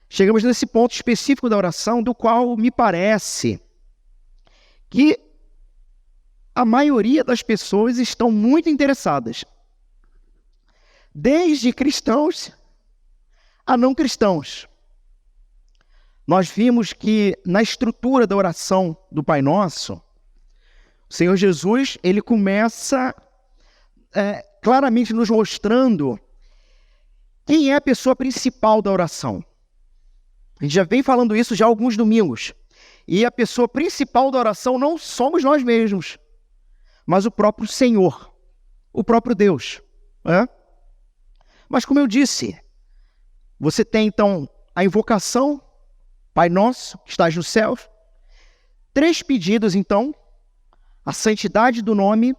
chegamos nesse ponto específico da oração, do qual me parece que a maioria das pessoas estão muito interessadas, desde cristãos a não cristãos. Nós vimos que na estrutura da oração do Pai Nosso, o Senhor Jesus, ele começa claramente nos mostrando quem é a pessoa principal da oração. A gente já vem falando isso já há alguns domingos. E a pessoa principal da oração não somos nós mesmos, mas o próprio Senhor, o próprio Deus. Mas como eu disse, você tem então a invocação, Pai Nosso, que estás nos céus. 3 pedidos então: a santidade do nome,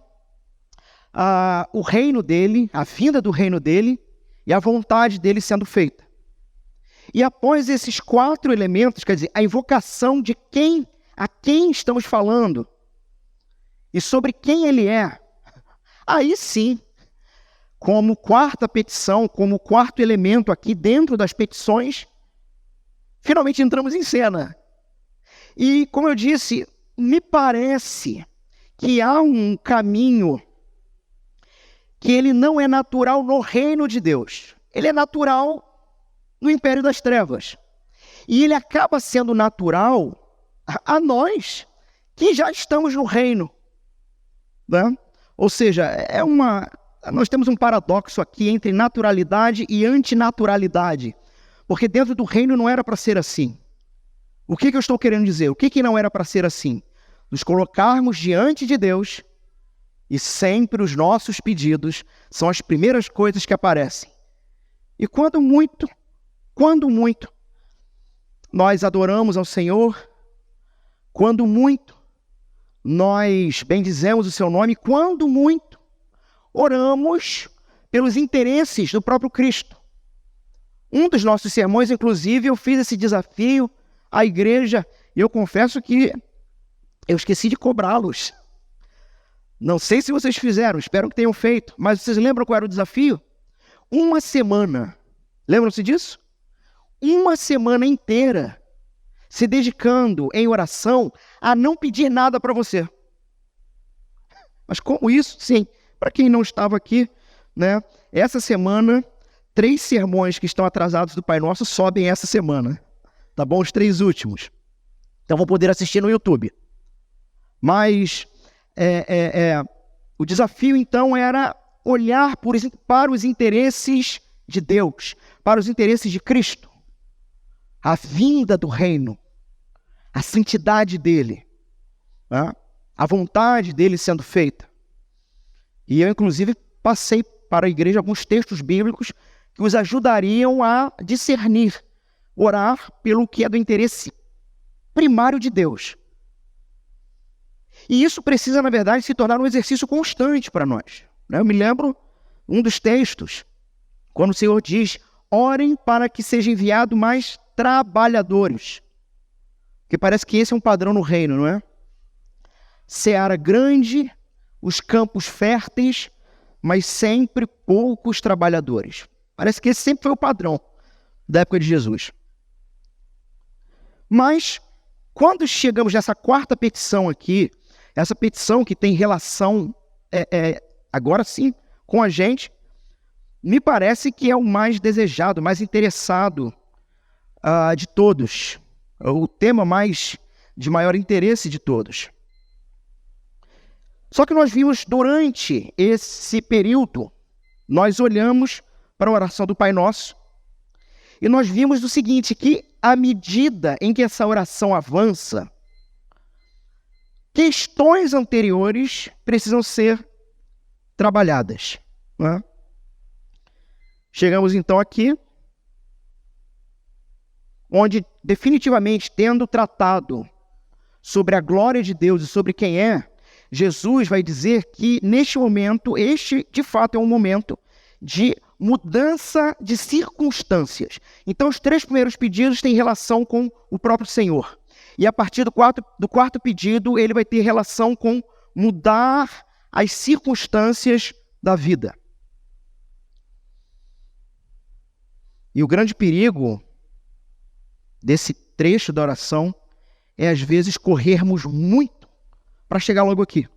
o reino dele, a vinda do reino dele e a vontade dele sendo feita. E após esses 4 elementos, quer dizer, a invocação de a quem estamos falando e sobre quem ele é, aí sim, como 4ª petição, como 4º elemento aqui dentro das petições, finalmente entramos em cena. E, como eu disse, me parece que há um caminho que ele não é natural no reino de Deus. Ele é natural no império das trevas. E ele acaba sendo natural a nós que já estamos no reino. Ou seja, nós temos um paradoxo aqui entre naturalidade e antinaturalidade. Porque dentro do reino não era para ser assim. O que eu estou querendo dizer? O que não era para ser assim? Nos colocarmos diante de Deus e sempre os nossos pedidos são as primeiras coisas que aparecem. E quando muito, nós adoramos ao Senhor, quando muito, nós bendizemos o seu nome, quando muito, oramos pelos interesses do próprio Cristo. Um dos nossos sermões, inclusive, eu fiz esse desafio à igreja e eu confesso que eu esqueci de cobrá-los. Não sei se vocês fizeram, espero que tenham feito, mas vocês lembram qual era o desafio? 1 semana. Lembram-se disso? 1 semana inteira se dedicando em oração a não pedir nada para você. Mas como isso? Sim, para quem não estava aqui, essa semana, 3 sermões que estão atrasados do Pai Nosso sobem essa semana. Tá bom? Os 3 últimos. Então vão poder assistir no YouTube. Mas o desafio então era olhar para os interesses de Deus, para os interesses de Cristo. A vinda do reino, a santidade dele, a vontade dele sendo feita. E eu, inclusive, passei para a igreja alguns textos bíblicos que os ajudariam a discernir, orar pelo que é do interesse primário de Deus. E isso precisa, na verdade, se tornar um exercício constante para nós. Eu me lembro um dos textos, quando o Senhor diz: orem para que seja enviado mais trabalhadores. Porque parece que esse é um padrão no reino, não é? Seara grande, os campos férteis, mas sempre poucos trabalhadores. Parece que esse sempre foi o padrão da época de Jesus. Mas, quando chegamos nessa 4ª petição aqui, essa petição que tem relação, agora sim, com a gente, me parece que é o mais desejado, mais interessado de todos. O tema de maior interesse de todos. Só que nós vimos durante esse período, nós olhamos para a oração do Pai Nosso e nós vimos o seguinte, que à medida em que essa oração avança, questões anteriores precisam ser trabalhadas. Chegamos então aqui, onde definitivamente, tendo tratado sobre a glória de Deus e sobre quem é, Jesus vai dizer que neste momento, este de fato é um momento de mudança de circunstâncias. Então os 3 primeiros pedidos têm relação com o próprio Senhor. E a partir do 4º pedido, ele vai ter relação com mudar as circunstâncias da vida. E o grande perigo desse trecho da oração é, às vezes, corrermos muito para chegar logo aqui.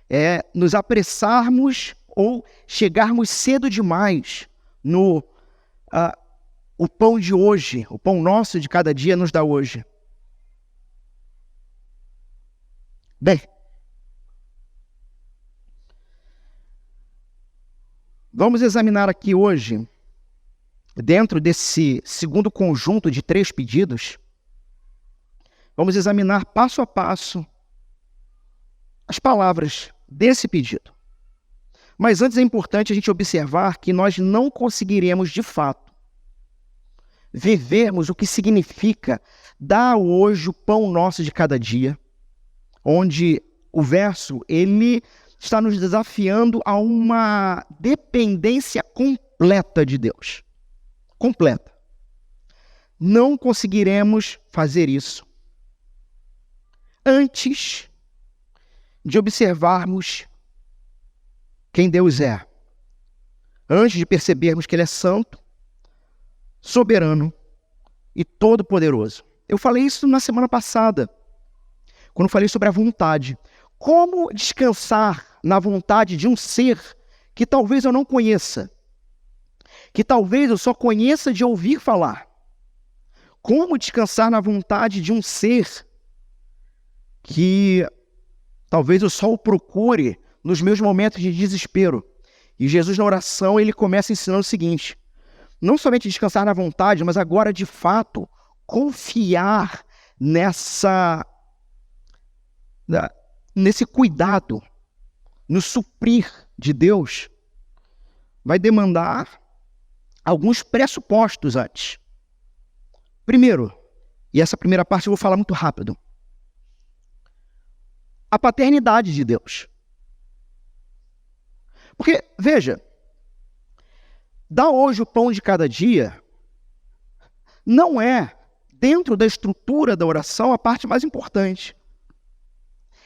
É nos apressarmos ou chegarmos cedo demais no o pão de hoje, o pão nosso de cada dia nos dá hoje. Bem, vamos examinar aqui hoje, dentro desse segundo conjunto de 3 pedidos, vamos examinar passo a passo as palavras desse pedido. Mas antes é importante a gente observar que nós não conseguiremos, de fato, vivermos o que significa dar hoje o pão nosso de cada dia, onde o verso, ele está nos desafiando a uma dependência completa de Deus. Completa. Não conseguiremos fazer isso antes de observarmos quem Deus é. Antes de percebermos que Ele é santo, soberano e todo-poderoso. Eu falei isso na semana passada, quando falei sobre a vontade. Como descansar na vontade de um ser que talvez eu não conheça, que talvez eu só conheça de ouvir falar? Como descansar na vontade de um ser que talvez eu só o procure nos meus momentos de desespero? E Jesus, na oração, ele começa ensinando o seguinte: não somente descansar na vontade, mas agora, de fato, confiar nesse cuidado, no suprir de Deus, vai demandar alguns pressupostos antes. Primeiro, e essa primeira parte eu vou falar muito rápido, a paternidade de Deus. Porque, veja, dar hoje o pão de cada dia não é, dentro da estrutura da oração, a parte mais importante.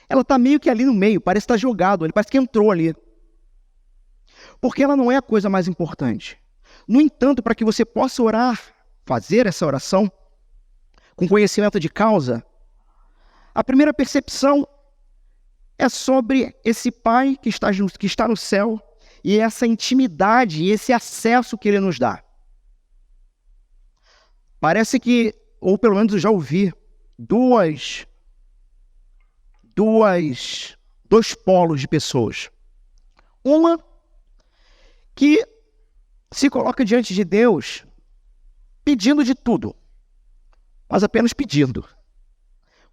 Ela está meio que ali no meio, parece estar jogado, ele parece que entrou ali. Porque ela não é a coisa mais importante. No entanto, para que você possa orar, fazer essa oração com conhecimento de causa, a primeira percepção é sobre esse Pai que está no céu e essa intimidade e esse acesso que Ele nos dá. Parece que, ou pelo menos eu já ouvi, dois polos de pessoas. Uma que se coloca diante de Deus pedindo de tudo, mas apenas pedindo,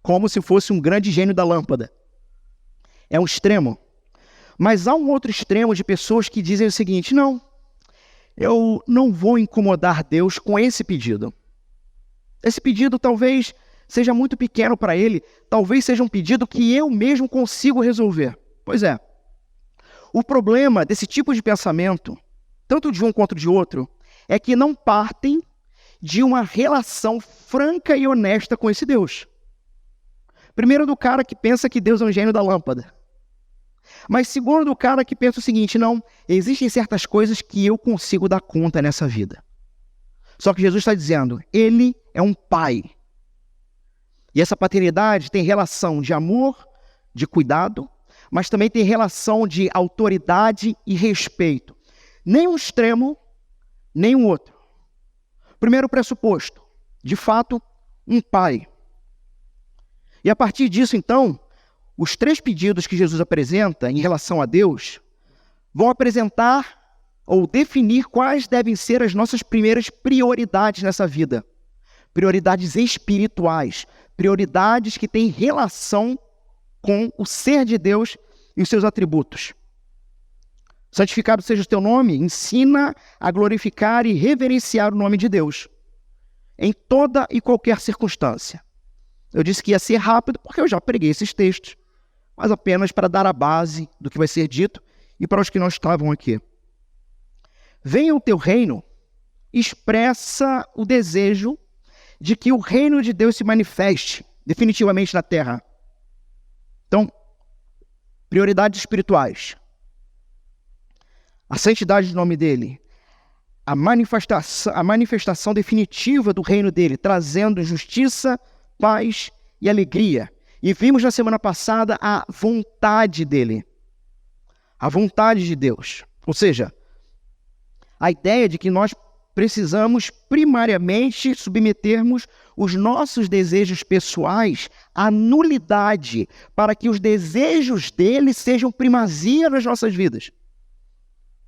como se fosse um grande gênio da lâmpada. É um extremo. Mas há um outro extremo de pessoas que dizem o seguinte: não, eu não vou incomodar Deus com esse pedido. Esse pedido talvez seja muito pequeno para Ele, talvez seja um pedido que eu mesmo consigo resolver. Pois é. O problema desse tipo de pensamento, tanto de um quanto de outro, é que não partem de uma relação franca e honesta com esse Deus. Primeiro, do cara que pensa que Deus é um gênio da lâmpada. Mas segundo, do cara que pensa o seguinte: não, existem certas coisas que eu consigo dar conta nessa vida. Só que Jesus está dizendo, Ele é um pai. E essa paternidade tem relação de amor, de cuidado, mas também tem relação de autoridade e respeito. Nem um extremo, nem um outro. Primeiro pressuposto, de fato, um pai. E a partir disso, então, os 3 pedidos que Jesus apresenta em relação a Deus vão apresentar ou definir quais devem ser as nossas primeiras prioridades nessa vida. Prioridades espirituais, prioridades que têm relação com o ser de Deus e os seus atributos. Santificado seja o teu nome, ensina a glorificar e reverenciar o nome de Deus, em toda e qualquer circunstância. Eu disse que ia ser rápido porque eu já preguei esses textos, mas apenas para dar a base do que vai ser dito e para os que não estavam aqui. Venha o teu reino, expressa o desejo de que o reino de Deus se manifeste definitivamente na terra. Então, prioridades espirituais. A santidade do nome dele. a manifestação definitiva do reino dele, trazendo justiça, paz e alegria. E vimos na semana passada a vontade dele, a vontade de Deus. Ou seja, a ideia de que nós precisamos primariamente submetermos os nossos desejos pessoais à nulidade, para que os desejos dele sejam primazia nas nossas vidas.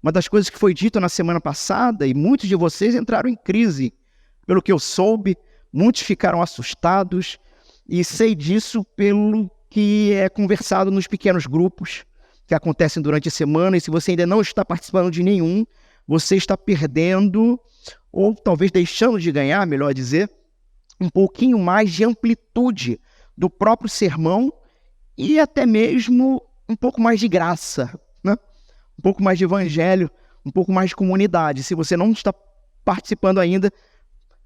Uma das coisas que foi dita na semana passada, e muitos de vocês entraram em crise, pelo que eu soube, muitos ficaram assustados, e sei disso pelo que é conversado nos pequenos grupos que acontecem durante a semana, e se você ainda não está participando de nenhum, você está perdendo, ou talvez deixando de ganhar, melhor dizer, um pouquinho mais de amplitude do próprio sermão e até mesmo um pouco mais de graça, né? Um pouco mais de evangelho, um pouco mais de comunidade, se você não está participando ainda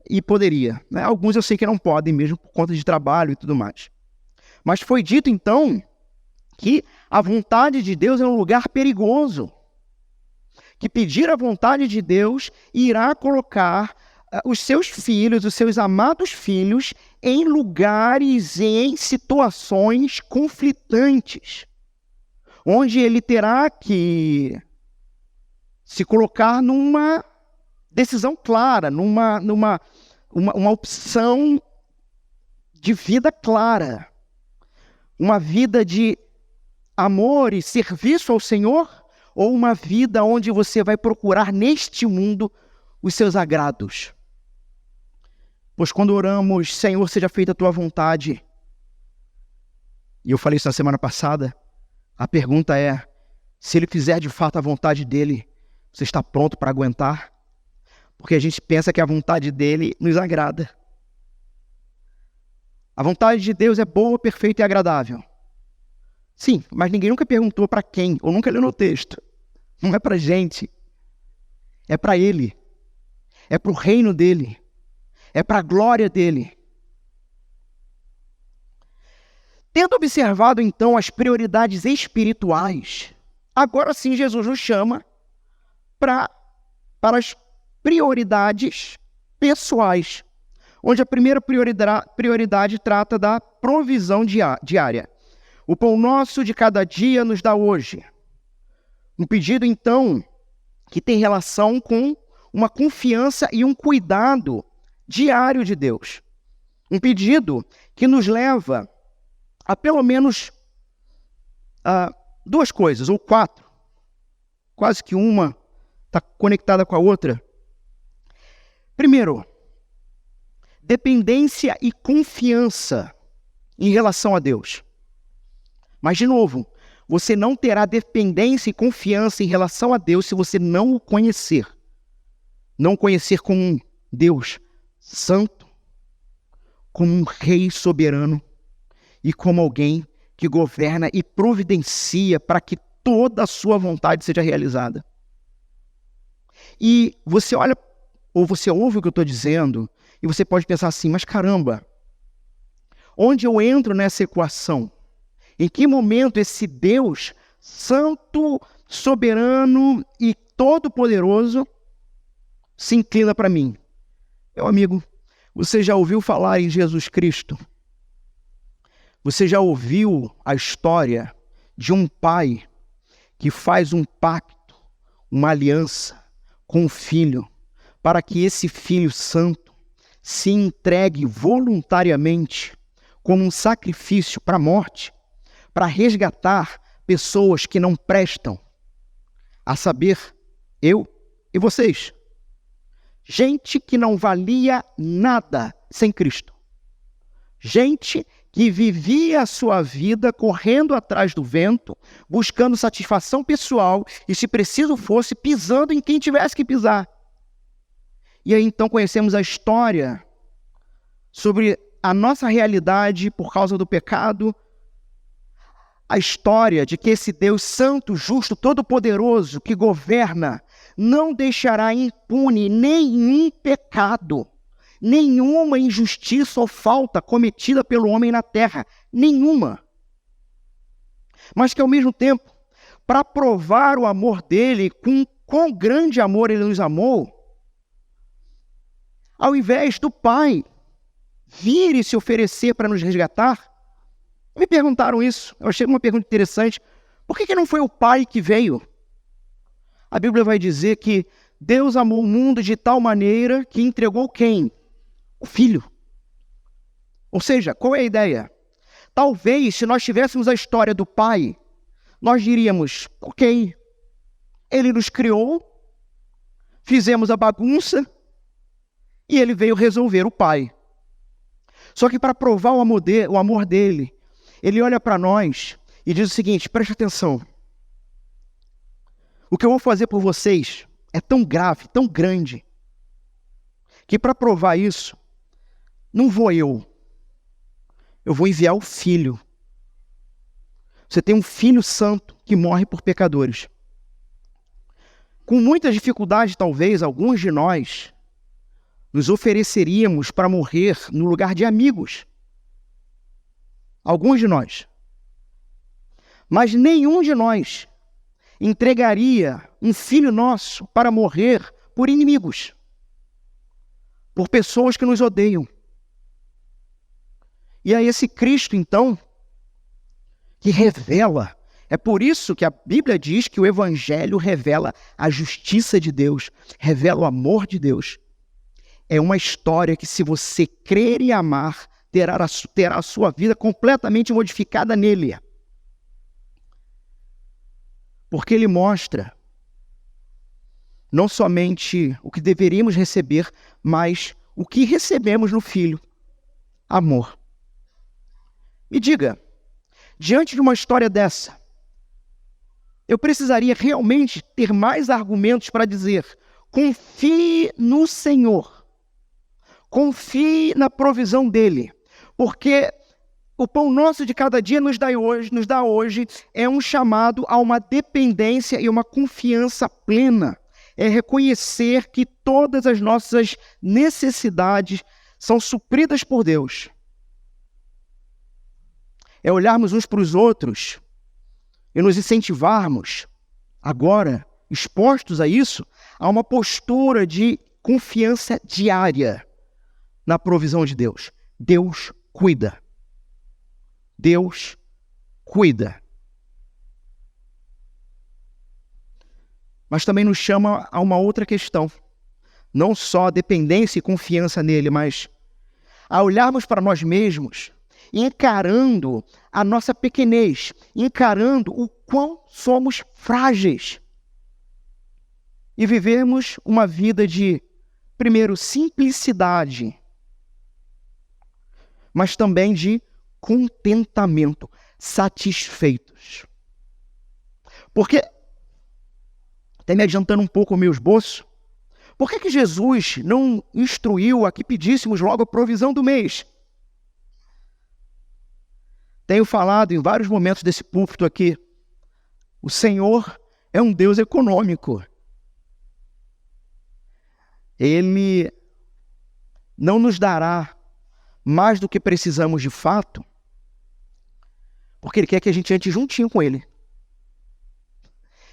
e poderia, né? Alguns eu sei que não podem mesmo por conta de trabalho e tudo mais. Mas foi dito então que a vontade de Deus é um lugar perigoso, que pedir a vontade de Deus irá colocar os seus filhos, os seus amados filhos, em lugares e em situações conflitantes, onde ele terá que se colocar numa decisão clara, uma opção de vida clara, uma vida de amor e serviço ao Senhor, ou uma vida onde você vai procurar neste mundo os seus agrados. Pois quando oramos, Senhor, seja feita a tua vontade, e eu falei isso na semana passada, a pergunta é, se ele fizer de fato a vontade dele, você está pronto para aguentar? Porque a gente pensa que a vontade dele nos agrada. A vontade de Deus é boa, perfeita e agradável. Sim, mas ninguém nunca perguntou para quem, ou nunca leu no texto. Não é para a gente, é para ele, é para o reino dele, é para a glória dele. Tendo observado então as prioridades espirituais, agora sim Jesus nos chama para as prioridades pessoais, onde a primeira prioridade trata da provisão diária. O pão nosso de cada dia nos dá hoje. Um pedido, então, que tem relação com uma confiança e um cuidado diário de Deus. Um pedido que nos leva a pelo menos duas coisas, ou quatro. Quase que uma está conectada com a outra. Primeiro, dependência e confiança em relação a Deus. Mas, de novo, você não terá dependência e confiança em relação a Deus se você não o conhecer. Não o conhecer como um Deus santo, como um rei soberano e como alguém que governa e providencia para que toda a sua vontade seja realizada. E você olha, ou você ouve o que eu estou dizendo, e você pode pensar assim, mas caramba, onde eu entro nessa equação? Em que momento esse Deus santo, soberano e todo-poderoso se inclina para mim? Meu amigo, você já ouviu falar em Jesus Cristo? Você já ouviu a história de um pai que faz um pacto, uma aliança com o filho, para que esse filho santo se entregue voluntariamente como um sacrifício para a morte, para resgatar pessoas que não prestam, a saber, eu e vocês. Gente que não valia nada sem Cristo. Gente que vivia a sua vida correndo atrás do vento, buscando satisfação pessoal e, se preciso fosse, pisando em quem tivesse que pisar. E aí então conhecemos a história sobre a nossa realidade por causa do pecado, a história de que esse Deus santo, justo, todo-poderoso, que governa, não deixará impune nenhum pecado, nenhuma injustiça ou falta cometida pelo homem na terra, nenhuma. Mas que ao mesmo tempo, para provar o amor dele, com quão grande amor ele nos amou, Ao invés do Pai vir e se oferecer para nos resgatar, me perguntaram isso, eu achei uma pergunta interessante. Por que não foi o Pai que veio? A Bíblia vai dizer que Deus amou o mundo de tal maneira que entregou quem? O Filho. Ou seja, qual é a ideia? Talvez, se nós tivéssemos a história do Pai, nós diríamos, ok, Ele nos criou, fizemos a bagunça e Ele veio resolver o Pai. Só que para provar o amor dele, Ele olha para nós e diz o seguinte, preste atenção. O que eu vou fazer por vocês é tão grave, tão grande, que para provar isso, não vou eu vou enviar o Filho. Você tem um Filho Santo que morre por pecadores. Com muita dificuldade, talvez, alguns de nós nos ofereceríamos para morrer no lugar de amigos. Alguns de nós. Mas nenhum de nós entregaria um filho nosso para morrer por inimigos, por pessoas que nos odeiam. E é esse Cristo, então, que revela. É por isso que a Bíblia diz que o Evangelho revela a justiça de Deus, revela o amor de Deus. É uma história que, se você crer e amar, terá a sua vida completamente modificada nele. Porque ele mostra não somente o que deveríamos receber, mas o que recebemos no Filho, amor. Me diga, diante de uma história dessa, eu precisaria realmente ter mais argumentos para dizer, confie no Senhor, confie na provisão dele, porque o pão nosso de cada dia nos dá hoje é um chamado a uma dependência e uma confiança plena. É reconhecer que todas as nossas necessidades são supridas por Deus. É olharmos uns para os outros e nos incentivarmos, agora, expostos a isso, a uma postura de confiança diária na provisão de Deus. Deus cuida. Deus cuida. Mas também nos chama a uma outra questão. Não só a dependência e confiança nele, mas a olharmos para nós mesmos, encarando a nossa pequenez, encarando o quão somos frágeis. E vivermos uma vida de, primeiro, simplicidade, mas também de contentamento, satisfeitos. Porque, até me adiantando um pouco o meu esboço, por que Jesus não instruiu a que pedíssemos logo a provisão do mês? Tenho falado em vários momentos desse púlpito aqui, o Senhor é um Deus econômico. Ele não nos dará mais do que precisamos de fato, porque Ele quer que a gente ande juntinho com Ele.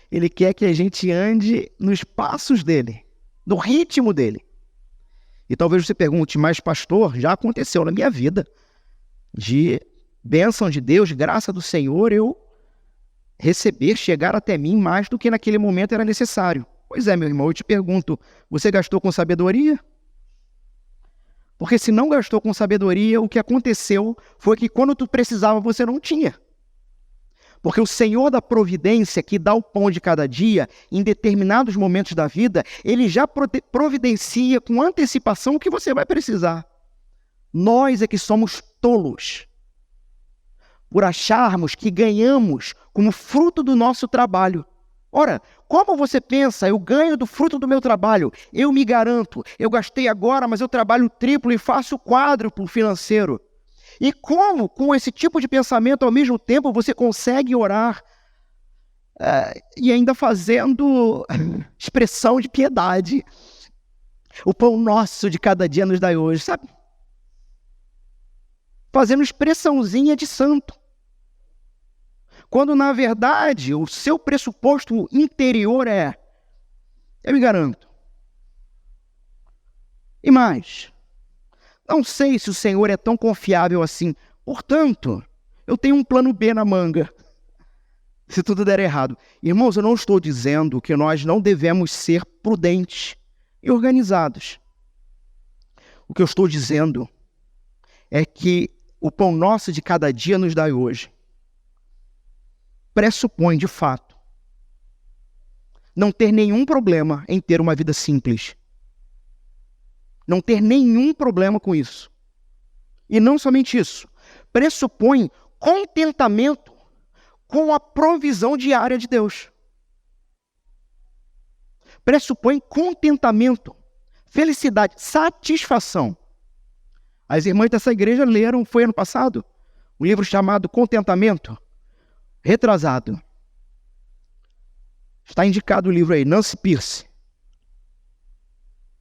Ele quer que a gente ande nos passos dEle, no ritmo dEle. E talvez você pergunte, mas pastor, já aconteceu na minha vida, de bênção de Deus, graça do Senhor, eu receber, chegar até mim mais do que naquele momento era necessário. Pois é, meu irmão, eu te pergunto, você gastou com sabedoria? Porque se não gastou com sabedoria, o que aconteceu foi que quando tu precisava, você não tinha. Porque o Senhor da providência, que dá o pão de cada dia, em determinados momentos da vida, Ele já providencia com antecipação o que você vai precisar. Nós é que somos tolos por acharmos que ganhamos como fruto do nosso trabalho. Ora, como você pensa, eu ganho do fruto do meu trabalho, eu me garanto, eu gastei agora, mas eu trabalho triplo e faço quádruplo financeiro. E como, com esse tipo de pensamento, ao mesmo tempo, você consegue orar e ainda fazendo expressão de piedade? O pão nosso de cada dia nos dai hoje, sabe? Fazendo expressãozinha de santo. Quando, na verdade, o seu pressuposto interior é, eu me garanto, E mais, não sei se o Senhor é tão confiável assim. Portanto, eu tenho um plano B na manga, se tudo der errado. Irmãos, eu não estou dizendo que nós não devemos ser prudentes e organizados. O que eu estou dizendo é que o pão nosso de cada dia nos dai hoje pressupõe, de fato, não ter nenhum problema em ter uma vida simples. Não ter nenhum problema com isso. E não somente isso, pressupõe contentamento com a provisão diária de Deus. Pressupõe contentamento, felicidade, satisfação. As irmãs dessa igreja leram, foi ano passado, um livro chamado Contentamento, retrasado. Está indicado o livro aí, Nancy Pierce.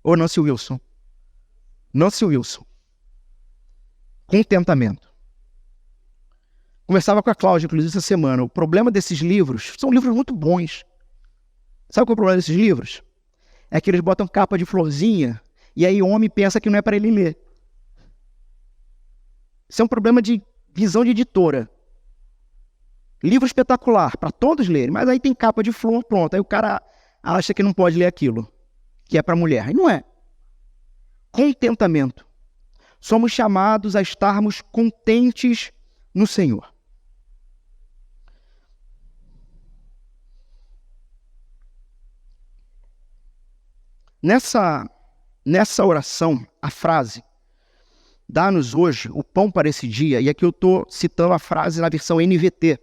Ou Nancy Wilson. Nancy Wilson. Contentamento. Conversava com a Cláudia, inclusive, essa semana. O problema desses livros, são livros muito bons. Sabe qual é o problema desses livros? É que eles botam capa de florzinha e aí o homem pensa que não é para ele ler. Isso é um problema de visão de editora. Livro espetacular, para todos lerem, mas aí tem capa de flor, pronto. Aí o cara acha que não pode ler aquilo, que é para mulher. E não é. Contentamento. Somos chamados a estarmos contentes no Senhor. Nessa oração, a frase, dá-nos hoje o pão para esse dia, e aqui eu estou citando a frase na versão NVT.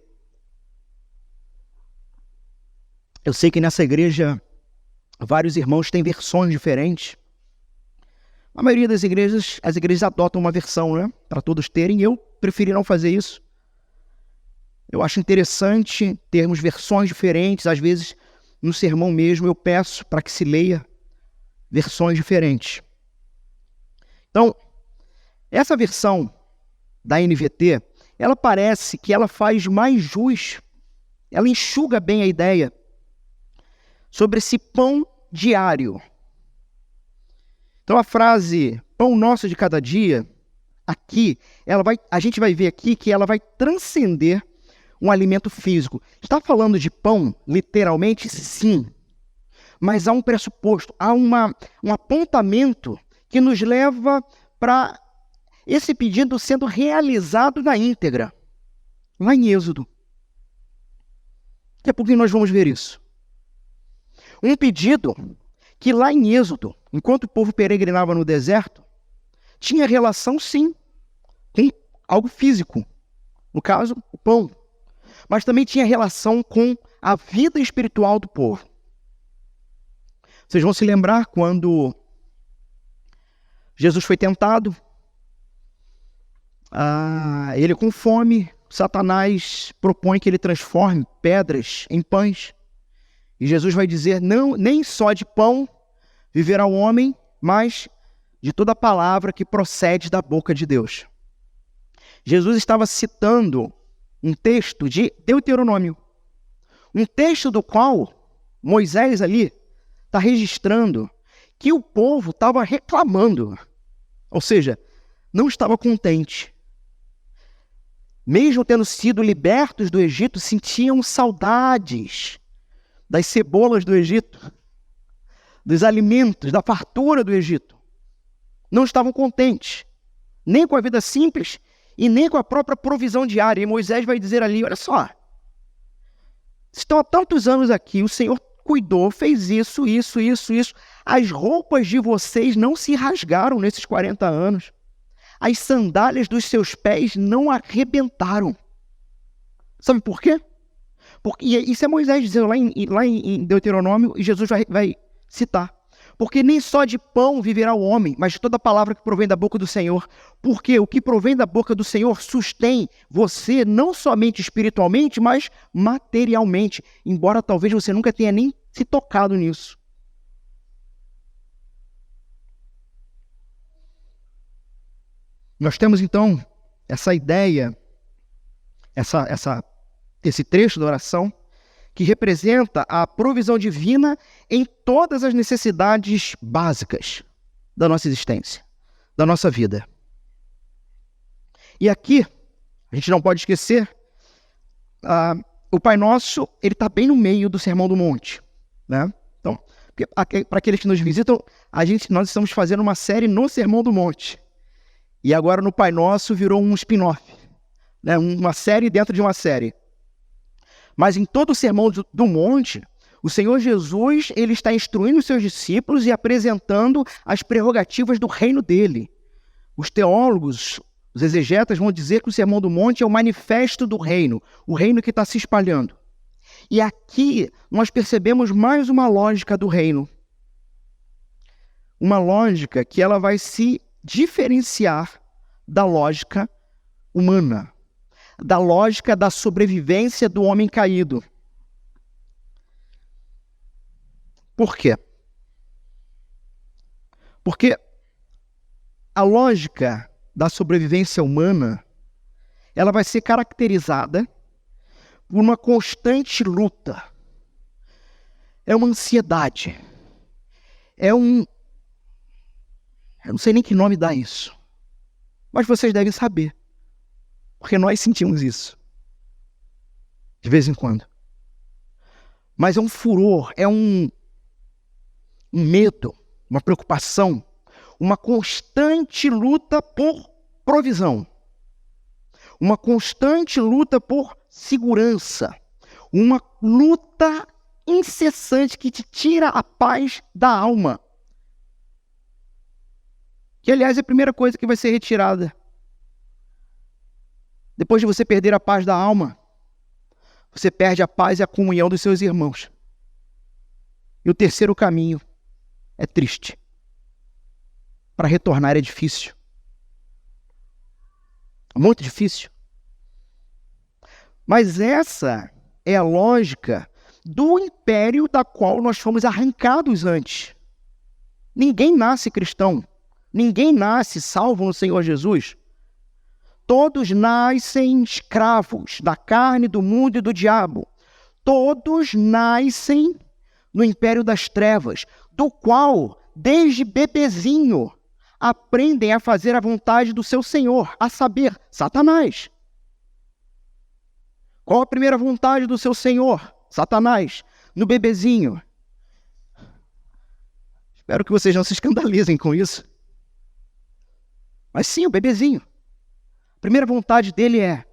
Eu sei que nessa igreja vários irmãos têm versões diferentes. A maioria das igrejas, as igrejas adotam uma versão, né? Para todos terem. Eu preferi não fazer isso. Eu acho interessante termos versões diferentes. Às vezes, no sermão mesmo, eu peço para que se leia versões diferentes. Então, essa versão da NVT, ela parece que ela faz mais jus, ela enxuga bem a ideia sobre esse pão diário. Então a frase pão nosso de cada dia, aqui, a gente vai ver aqui que ela vai transcender um alimento físico. Está falando de pão, literalmente, sim. Mas há um pressuposto, há um apontamento que nos leva para esse pedido sendo realizado na íntegra. Lá em Êxodo. Daqui a pouquinho nós vamos ver isso. Um pedido que lá em Êxodo, enquanto o povo peregrinava no deserto, tinha relação, sim, com algo físico. No caso, o pão. Mas também tinha relação com a vida espiritual do povo. Vocês vão se lembrar quando Jesus foi tentado, ele com fome, Satanás propõe que ele transforme pedras em pães. E Jesus vai dizer, não, nem só de pão viverá o homem, mas de toda palavra que procede da boca de Deus. Jesus estava citando um texto de Deuteronômio. Um texto do qual Moisés ali está registrando que o povo estava reclamando. Ou seja, não estava contente. Mesmo tendo sido libertos do Egito, sentiam saudades das cebolas do Egito, dos alimentos, da fartura do Egito. Não estavam contentes, nem com a vida simples e nem com a própria provisão diária. E Moisés vai dizer ali, olha só, estão há tantos anos aqui, o Senhor cuidou, fez isso. As roupas de vocês não se rasgaram nesses 40 anos. As sandálias dos seus pés não arrebentaram. Sabe por quê? Porque isso é Moisés dizendo lá em Deuteronômio, e Jesus vai citar. Porque nem só de pão viverá o homem, mas de toda palavra que provém da boca do Senhor. Porque o que provém da boca do Senhor sustém você não somente espiritualmente, mas materialmente. Embora talvez você nunca tenha nem se tocado nisso. Nós temos então essa ideia, esse trecho da oração, que representa a provisão divina em todas as necessidades básicas. da nossa existência, da nossa vida. E aqui, a gente não pode esquecer, o Pai Nosso, ele está bem no meio do Sermão do Monte, né? Então, para aqueles que nos visitam, nós estamos fazendo uma série no Sermão do Monte. E agora no Pai Nosso virou um spin-off, né? Uma série dentro de uma série. Mas em todo o Sermão do Monte, o Senhor Jesus, ele está instruindo os seus discípulos e apresentando as prerrogativas do reino dele. Os teólogos, os exegetas vão dizer que o Sermão do Monte é o manifesto do reino, o reino que está se espalhando. E aqui nós percebemos mais uma lógica do reino. Uma lógica que ela vai se diferenciar da lógica humana, da lógica da sobrevivência do homem caído. Por quê? Porque a lógica da sobrevivência humana, ela vai ser caracterizada por uma constante luta. É uma ansiedade. Eu não sei nem que nome dá isso. Mas vocês devem saber. Porque nós sentimos isso. De vez em quando. Mas é um furor, é um medo, uma preocupação, uma constante luta por provisão, uma constante luta por segurança, uma luta incessante que te tira a paz da alma. Que, aliás, é a primeira coisa que vai ser retirada. Depois de você perder a paz da alma, você perde a paz e a comunhão dos seus irmãos. E o terceiro caminho é triste. Para retornar é difícil. Muito difícil. Mas essa é a lógica do império da qual nós fomos arrancados antes. Ninguém nasce cristão. Ninguém nasce salvo no Senhor Jesus. Todos nascem escravos da carne, do mundo e do diabo. Todos nascem no império das trevas, do qual, desde bebezinho, aprendem a fazer a vontade do seu Senhor, a saber, Satanás. Qual a primeira vontade do seu Senhor, Satanás? No bebezinho. Espero que vocês não se escandalizem com isso. Mas sim, o bebezinho. A primeira vontade dele é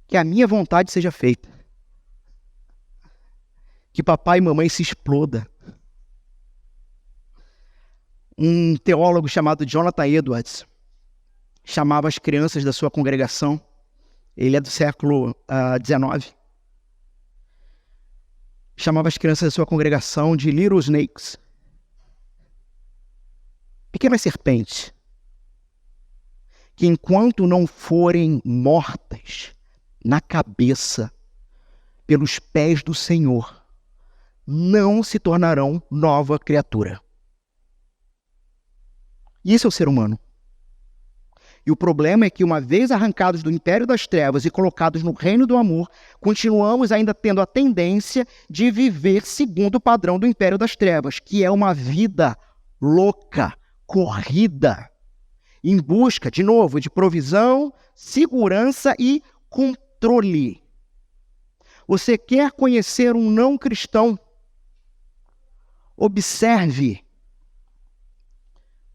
que a minha vontade seja feita. Que papai e mamãe se exploda. Um teólogo chamado Jonathan Edwards chamava as crianças da sua congregação, ele é do século XIX, chamava as crianças da sua congregação de little snakes, pequenas serpentes, que enquanto não forem mortas na cabeça pelos pés do Senhor, não se tornarão nova criatura. Isso é o ser humano. E o problema é que, uma vez arrancados do império das trevas e colocados no reino do amor, continuamos ainda tendo a tendência de viver segundo o padrão do império das trevas, que é uma vida louca, corrida, em busca, de novo, de provisão, segurança e controle. Você quer conhecer um não cristão? Observe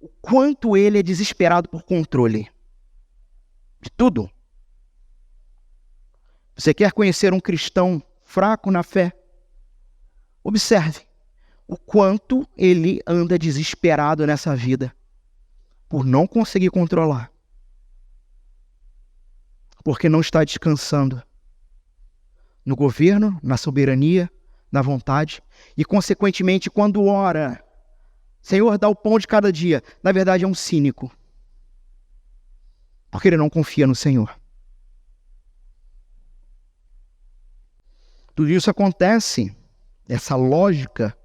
o quanto ele é desesperado por controle de tudo. Você quer conhecer um cristão fraco na fé? Observe o quanto ele anda desesperado nessa vida por não conseguir controlar, porque não está descansando no governo, na soberania, na vontade, e consequentemente, quando ora, Senhor, dá o pão de cada dia, na verdade é um cínico, porque ele não confia no Senhor. Tudo isso acontece, essa lógica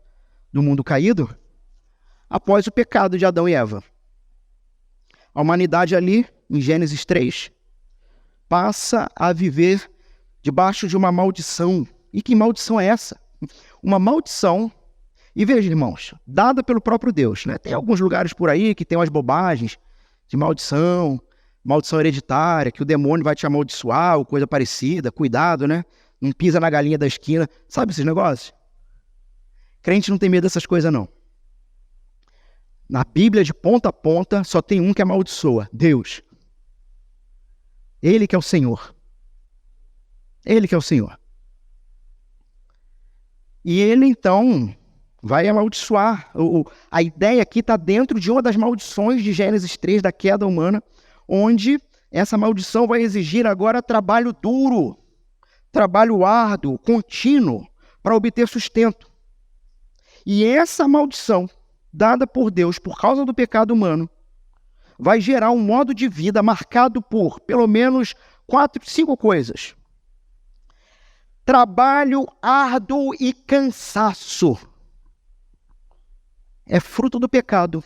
do mundo caído, após o pecado de Adão e Eva. A humanidade ali, em Gênesis 3, passa a viver debaixo de uma maldição. E que maldição é essa? Uma maldição E veja, irmãos, dada pelo próprio Deus, né? Tem alguns lugares por aí que tem umas bobagens de maldição, maldição hereditária, que o demônio vai te amaldiçoar ou coisa parecida. Cuidado, né? Não pisa na galinha da esquina. Sabe esses negócios? Crente não tem medo dessas coisas, não. Na Bíblia, de ponta a ponta, só tem um que amaldiçoa: Deus. Ele que é o Senhor. Ele que é o Senhor. E ele, então, vai amaldiçoar. A ideia aqui está dentro de uma das maldições de Gênesis 3, da queda humana, onde essa maldição vai exigir agora trabalho duro, trabalho árduo, contínuo, para obter sustento. E essa maldição, dada por Deus por causa do pecado humano, vai gerar um modo de vida marcado por, pelo menos, 5 coisas. Trabalho árduo e cansaço. É fruto do pecado.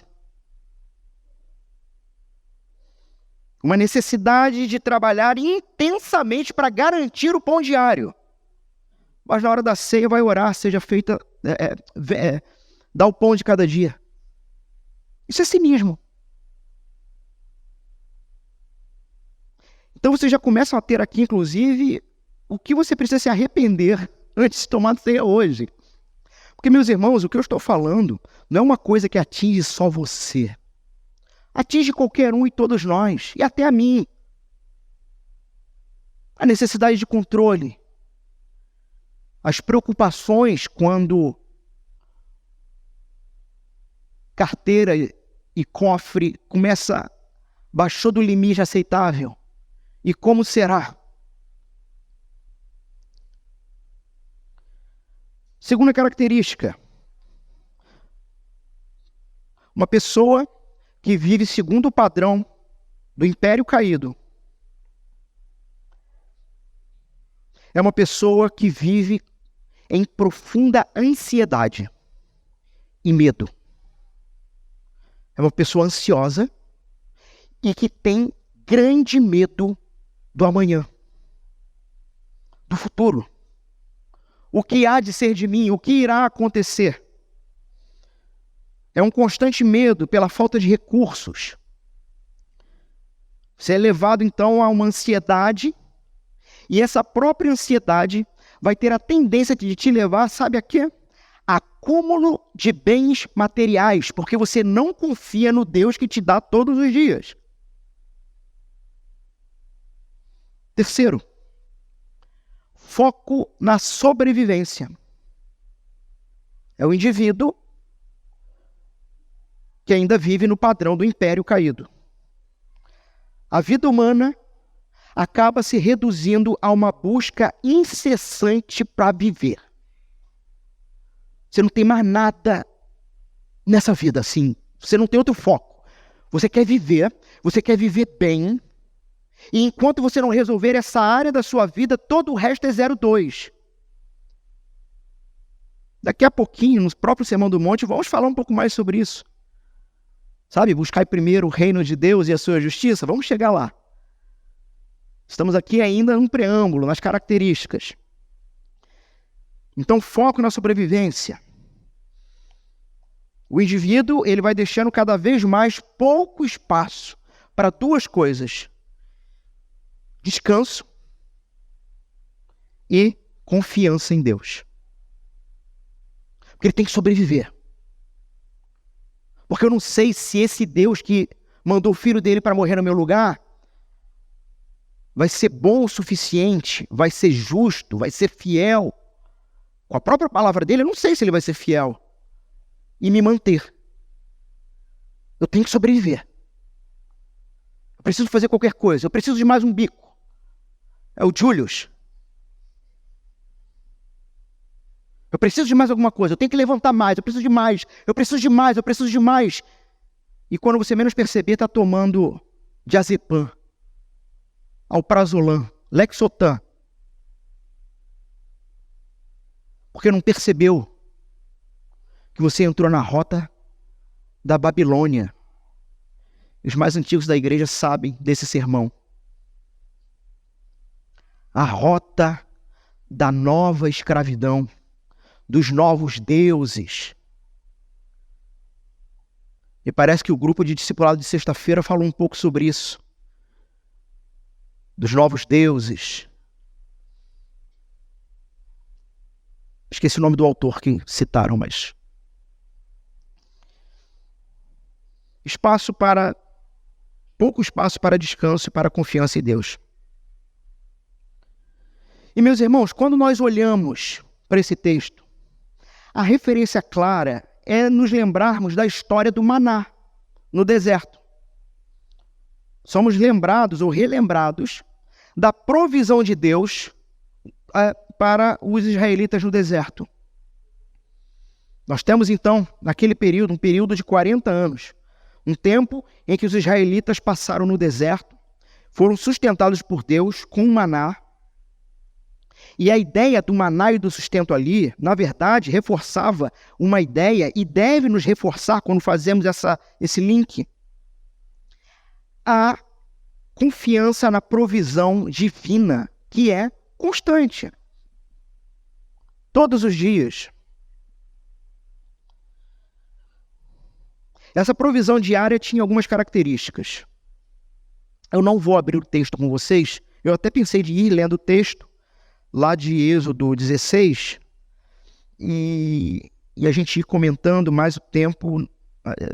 Uma necessidade de trabalhar intensamente para garantir o pão diário. Mas na hora da ceia vai orar, seja feita, dá o pão de cada dia. Isso é cinismo. Então vocês já começam a ter aqui, inclusive, o que você precisa se arrepender antes de tomar ceia hoje. Porque, meus irmãos, o que eu estou falando não é uma coisa que atinge só você. Atinge qualquer um e todos nós, e até a mim. A necessidade de controle. As preocupações quando carteira e cofre baixou do limite aceitável. E como será? Segunda característica. Uma pessoa que vive segundo o padrão do império caído é uma pessoa que vive em profunda ansiedade e medo. É uma pessoa ansiosa e que tem grande medo do amanhã, do futuro. O que há de ser de mim? O que irá acontecer? É um constante medo pela falta de recursos. Você é levado, então, a uma ansiedade, e essa própria ansiedade vai ter a tendência de te levar, sabe a quê? Acúmulo de bens materiais, porque você não confia no Deus que te dá todos os dias. Terceiro, foco na sobrevivência. É o indivíduo que ainda vive no padrão do império caído. A vida humana acaba se reduzindo a uma busca incessante para viver. Você não tem mais nada nessa vida assim. Você não tem outro foco. Você quer viver bem, e enquanto você não resolver essa área da sua vida, todo o resto é 0,2. Daqui a pouquinho, no próprio Sermão do Monte, vamos falar um pouco mais sobre isso. Sabe, buscar primeiro o reino de Deus e a sua justiça? Vamos chegar lá. Estamos aqui ainda num preâmbulo, nas características. Então, foco na sobrevivência. O indivíduo, ele vai deixando cada vez mais pouco espaço para 2 coisas: descanso e confiança em Deus. Porque ele tem que sobreviver. Porque eu não sei se esse Deus que mandou o filho dele para morrer no meu lugar vai ser bom o suficiente, vai ser justo, vai ser fiel. Com a própria palavra dele, eu não sei se ele vai ser fiel e me manter. Eu tenho que sobreviver. Eu preciso fazer qualquer coisa. Eu preciso de mais um bico. É o Julius. Eu preciso de mais alguma coisa. Eu tenho que levantar mais. Eu preciso de mais. Eu preciso de mais. Eu preciso de mais. E quando você menos perceber, está tomando diazepam, alprazolam, lexotan. Porque não percebeu que você entrou na rota da Babilônia. Os mais antigos da igreja sabem desse sermão. A rota da nova escravidão, dos novos deuses, E parece que o grupo de discipulado de sexta-feira falou um pouco sobre isso. Dos novos deuses. Esqueci o nome do autor que citaram, mas... pouco espaço para descanso e para confiança em Deus. E, meus irmãos, quando nós olhamos para esse texto, a referência clara é nos lembrarmos da história do maná no deserto. Somos lembrados ou relembrados da provisão de Deus para os israelitas no deserto. Nós temos, então, naquele período, um período de 40 anos, um tempo em que os israelitas passaram no deserto, foram sustentados por Deus com um maná. E a ideia do maná e do sustento ali, na verdade, reforçava uma ideia, e deve nos reforçar quando fazemos esse link, a confiança na provisão divina, que é constante. Todos os dias. Essa provisão diária tinha algumas características. Eu não vou abrir o texto com vocês, eu até pensei de ir lendo o texto, lá de Êxodo 16, e a gente ir comentando, mais o tempo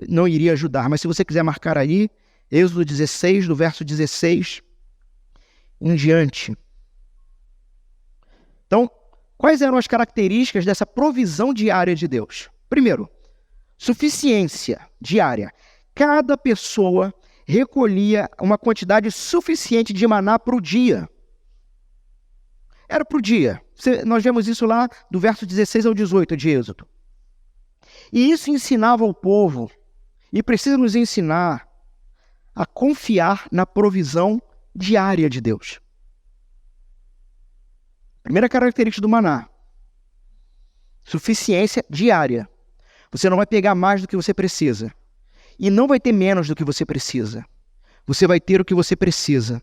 não iria ajudar. Mas se você quiser marcar aí, Êxodo 16, do verso 16 em diante. Então, quais eram as características dessa provisão diária de Deus? Primeiro, suficiência diária. Cada pessoa recolhia uma quantidade suficiente de maná para o dia. Era para o dia. Nós vemos isso lá do verso 16 ao 18 de Êxodo. E isso ensinava ao povo, e precisa nos ensinar, a confiar na provisão diária de Deus. Primeira característica do maná: suficiência diária. Você não vai pegar mais do que você precisa. E não vai ter menos do que você precisa. Você vai ter o que você precisa.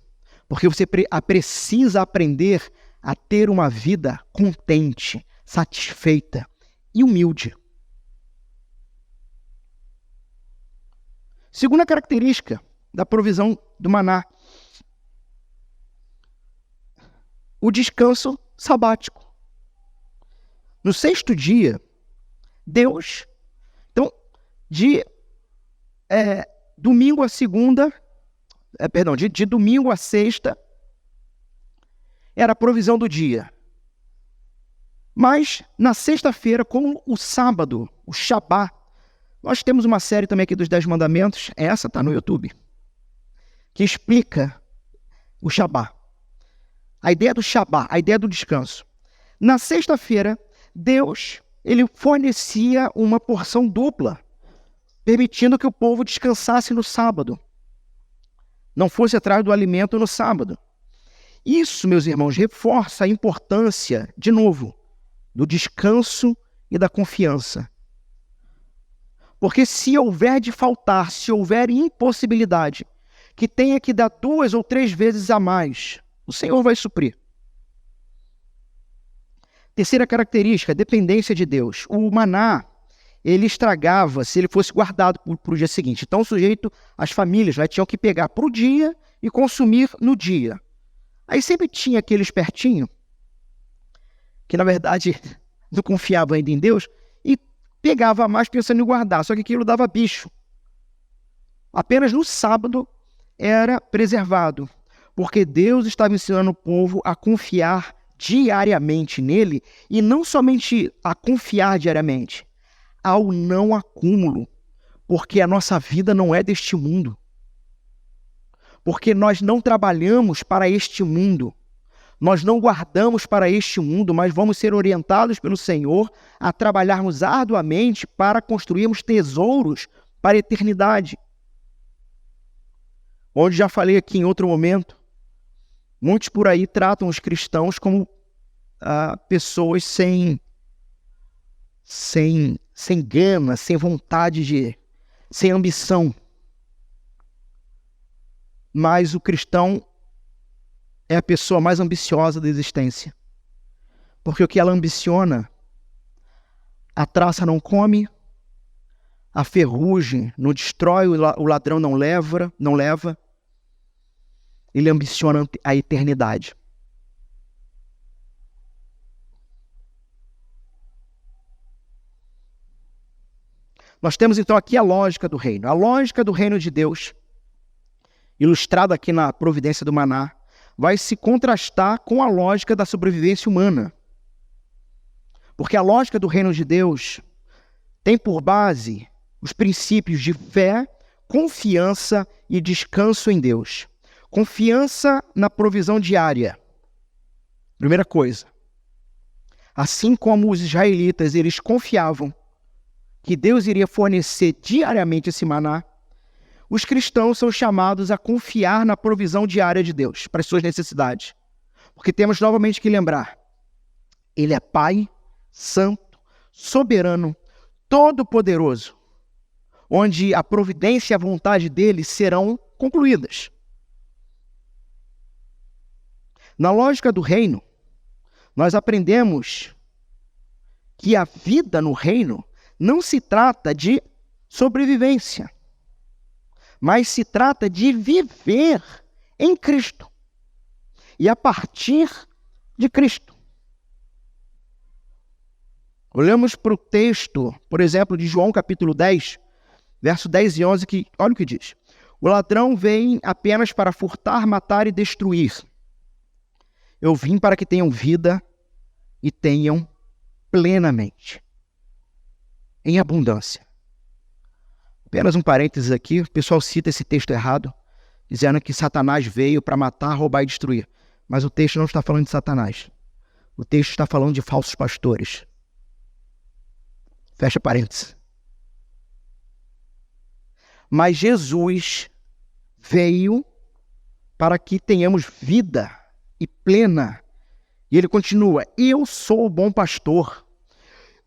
Porque você precisa aprender a ter uma vida contente, satisfeita e humilde. Segunda característica da provisão do maná: o descanso sabático. No sexto dia, Deus... Então, de domingo a segunda... de domingo a sexta, era a provisão do dia. Mas, na sexta-feira, como o sábado, o Shabá, nós temos uma série também aqui dos 10 Mandamentos, essa está no YouTube, que explica o Shabá. A ideia do Shabá, a ideia do descanso. Na sexta-feira, Deus, ele fornecia uma porção dupla, permitindo que o povo descansasse no sábado. Não fosse atrás do alimento no sábado. Isso, meus irmãos, reforça a importância, de novo, do descanso e da confiança. Porque se houver de faltar, se houver impossibilidade, que tenha que dar 2 ou 3 vezes a mais, o Senhor vai suprir. Terceira característica, dependência de Deus. O maná, ele estragava se ele fosse guardado para o dia seguinte. Então, o sujeito, as famílias tinham que pegar para o dia e consumir no dia. Aí sempre tinha aquele espertinho, que na verdade não confiava ainda em Deus, e pegava mais pensando em guardar, só que aquilo dava bicho. Apenas no sábado era preservado, porque Deus estava ensinando o povo a confiar diariamente nele, e não somente a confiar diariamente, ao não acúmulo, porque a nossa vida não é deste mundo. Porque nós não trabalhamos para este mundo, nós não guardamos para este mundo, mas vamos ser orientados pelo Senhor a trabalharmos arduamente para construirmos tesouros para a eternidade. Onde já falei aqui em outro momento, muitos por aí tratam os cristãos como pessoas sem gana, sem vontade sem ambição. Mas o cristão é a pessoa mais ambiciosa da existência. Porque o que ela ambiciona, a traça não come, a ferrugem não destrói, o ladrão não leva. Ele ambiciona a eternidade. Nós temos então aqui a lógica do reino. A lógica do reino de Deus, ilustrada aqui na providência do maná, vai se contrastar com a lógica da sobrevivência humana. Porque a lógica do reino de Deus tem por base os princípios de fé, confiança e descanso em Deus. Confiança na provisão diária. Primeira coisa. Assim como os israelitas, eles confiavam que Deus iria fornecer diariamente esse maná, os cristãos são chamados a confiar na provisão diária de Deus para as suas necessidades. Porque temos novamente que lembrar, Ele é Pai, Santo, Soberano, Todo-Poderoso, onde a providência e a vontade dele serão concluídas. Na lógica do reino, nós aprendemos que a vida no reino não se trata de sobrevivência, mas se trata de viver em Cristo e a partir de Cristo. Olhamos para o texto, por exemplo, de João capítulo 10, verso 10 e 11, que olha o que diz. O ladrão vem apenas para furtar, matar e destruir. Eu vim para que tenham vida e tenham plenamente, em abundância. Apenas um parênteses aqui, o pessoal cita esse texto errado, dizendo que Satanás veio para matar, roubar e destruir. Mas o texto não está falando de Satanás. O texto está falando de falsos pastores. Fecha parênteses. Mas Jesus veio para que tenhamos vida e plena. E ele continua, eu sou o bom pastor.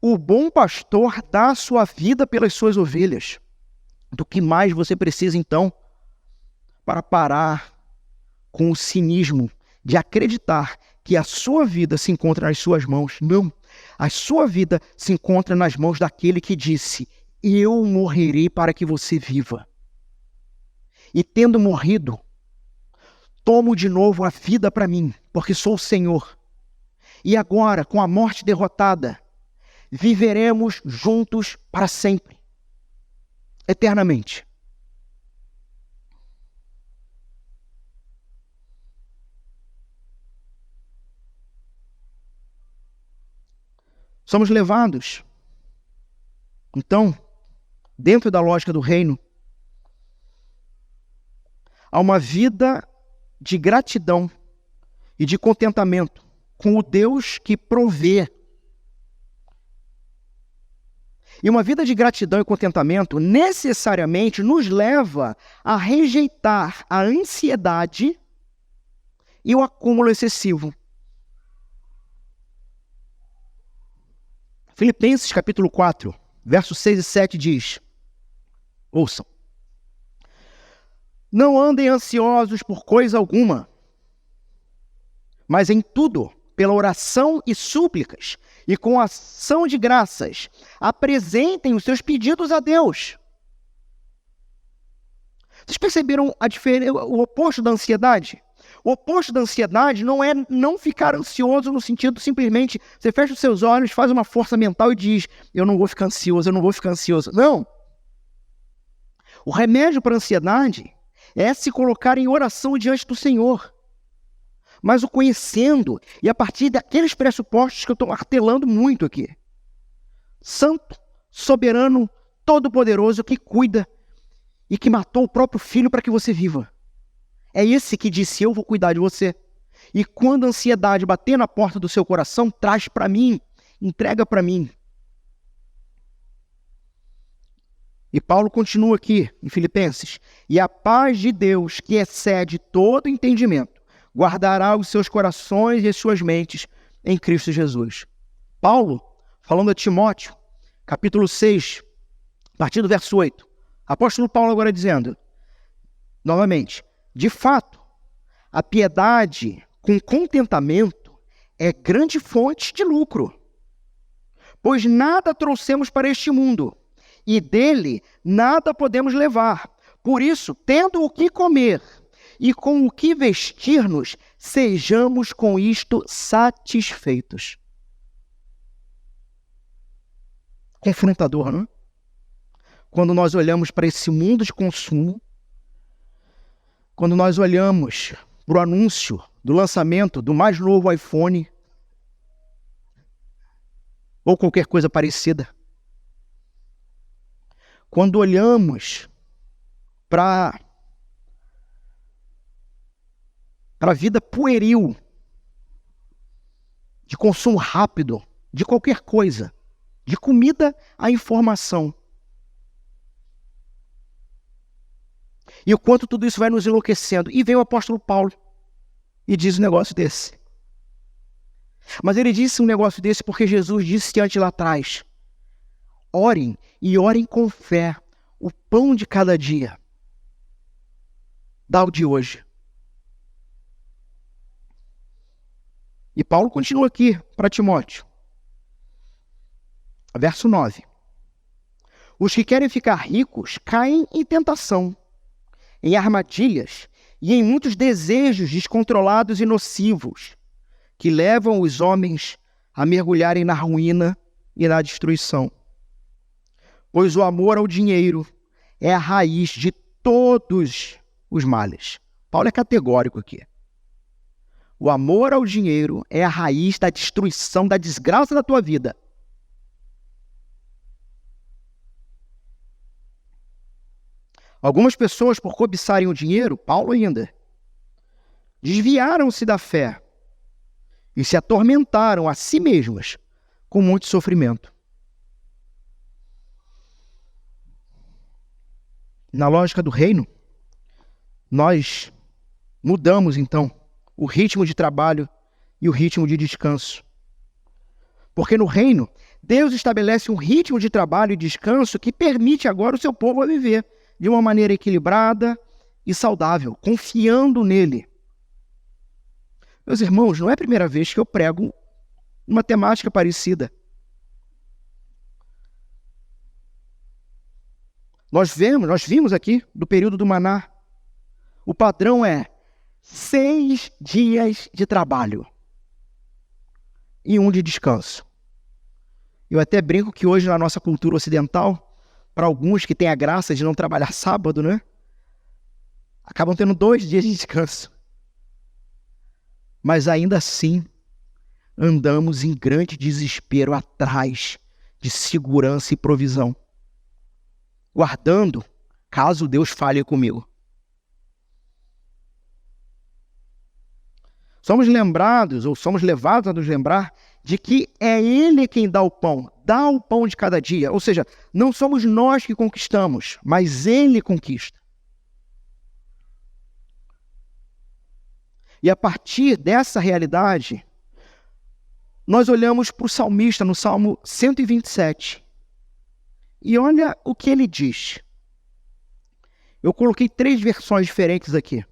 O bom pastor dá a sua vida pelas suas ovelhas. Do que mais você precisa, então, para parar com o cinismo de acreditar que a sua vida se encontra nas suas mãos? Não. A sua vida se encontra nas mãos daquele que disse, eu morrerei para que você viva. E tendo morrido, tomo de novo a vida para mim, porque sou o Senhor. E agora, com a morte derrotada, viveremos juntos para sempre. Eternamente. Somos levados, então, dentro da lógica do reino, a uma vida de gratidão e de contentamento com o Deus que provê. E uma vida de gratidão e contentamento necessariamente nos leva a rejeitar a ansiedade e o acúmulo excessivo. Filipenses capítulo 4, versos 6 e 7 diz, ouçam, não andem ansiosos por coisa alguma, mas em tudo, pela oração e súplicas, e com ação de graças, apresentem os seus pedidos a Deus. Vocês perceberam o oposto da ansiedade? O oposto da ansiedade não é não ficar ansioso no sentido simplesmente, você fecha os seus olhos, faz uma força mental e diz, eu não vou ficar ansioso, eu não vou ficar ansioso. Não. O remédio para a ansiedade é se colocar em oração diante do Senhor. Mas o conhecendo, e a partir daqueles pressupostos que eu estou martelando muito aqui. Santo, soberano, todo-poderoso, que cuida e que matou o próprio filho para que você viva. É esse que disse, eu vou cuidar de você. E quando a ansiedade bater na porta do seu coração, traz para mim, entrega para mim. E Paulo continua aqui em Filipenses. E a paz de Deus, que excede todo entendimento, guardará os seus corações e as suas mentes em Cristo Jesus. Paulo, falando a Timóteo, capítulo 6, a partir do verso 8. Apóstolo Paulo agora dizendo, novamente, de fato, a piedade com contentamento é grande fonte de lucro, pois nada trouxemos para este mundo e dele nada podemos levar. Por isso, tendo o que comer e com o que vestir-nos, sejamos com isto satisfeitos. Confrontador, não é? Quando nós olhamos para esse mundo de consumo, quando nós olhamos para o anúncio do lançamento do mais novo iPhone, ou qualquer coisa parecida, quando olhamos para a vida pueril, de consumo rápido, de qualquer coisa, de comida à informação, e o quanto tudo isso vai nos enlouquecendo. E vem o apóstolo Paulo e diz um negócio desse. Mas ele disse um negócio desse porque Jesus disse antes lá atrás: orem e orem com fé, o pão de cada dia. Dá o de hoje. E Paulo continua aqui para Timóteo. Verso 9. Os que querem ficar ricos caem em tentação, em armadilhas e em muitos desejos descontrolados e nocivos, que levam os homens a mergulharem na ruína e na destruição. Pois o amor ao dinheiro é a raiz de todos os males. Paulo é categórico aqui. O amor ao dinheiro é a raiz da destruição, da desgraça da tua vida. Algumas pessoas, por cobiçarem o dinheiro, Paulo ainda, desviaram-se da fé e se atormentaram a si mesmas com muito sofrimento. Na lógica do reino, nós mudamos, então, o ritmo de trabalho e o ritmo de descanso. Porque no reino, Deus estabelece um ritmo de trabalho e descanso que permite agora o seu povo a viver de uma maneira equilibrada e saudável, confiando nele. Meus irmãos, não é a primeira vez que eu prego uma temática parecida. Nós vimos aqui do período do maná. O padrão é 6 dias de trabalho e 1 de descanso. Eu até brinco que hoje na nossa cultura ocidental, para alguns que têm a graça de não trabalhar sábado, né? Acabam tendo 2 dias de descanso. Mas ainda assim, andamos em grande desespero atrás de segurança e provisão, guardando caso Deus fale comigo. Somos lembrados, ou somos levados a nos lembrar, de que é Ele quem dá o pão de cada dia. Ou seja, não somos nós que conquistamos, mas Ele conquista. E a partir dessa realidade, nós olhamos para o salmista no Salmo 127. E olha o que ele diz. Eu coloquei 3 versões diferentes aqui.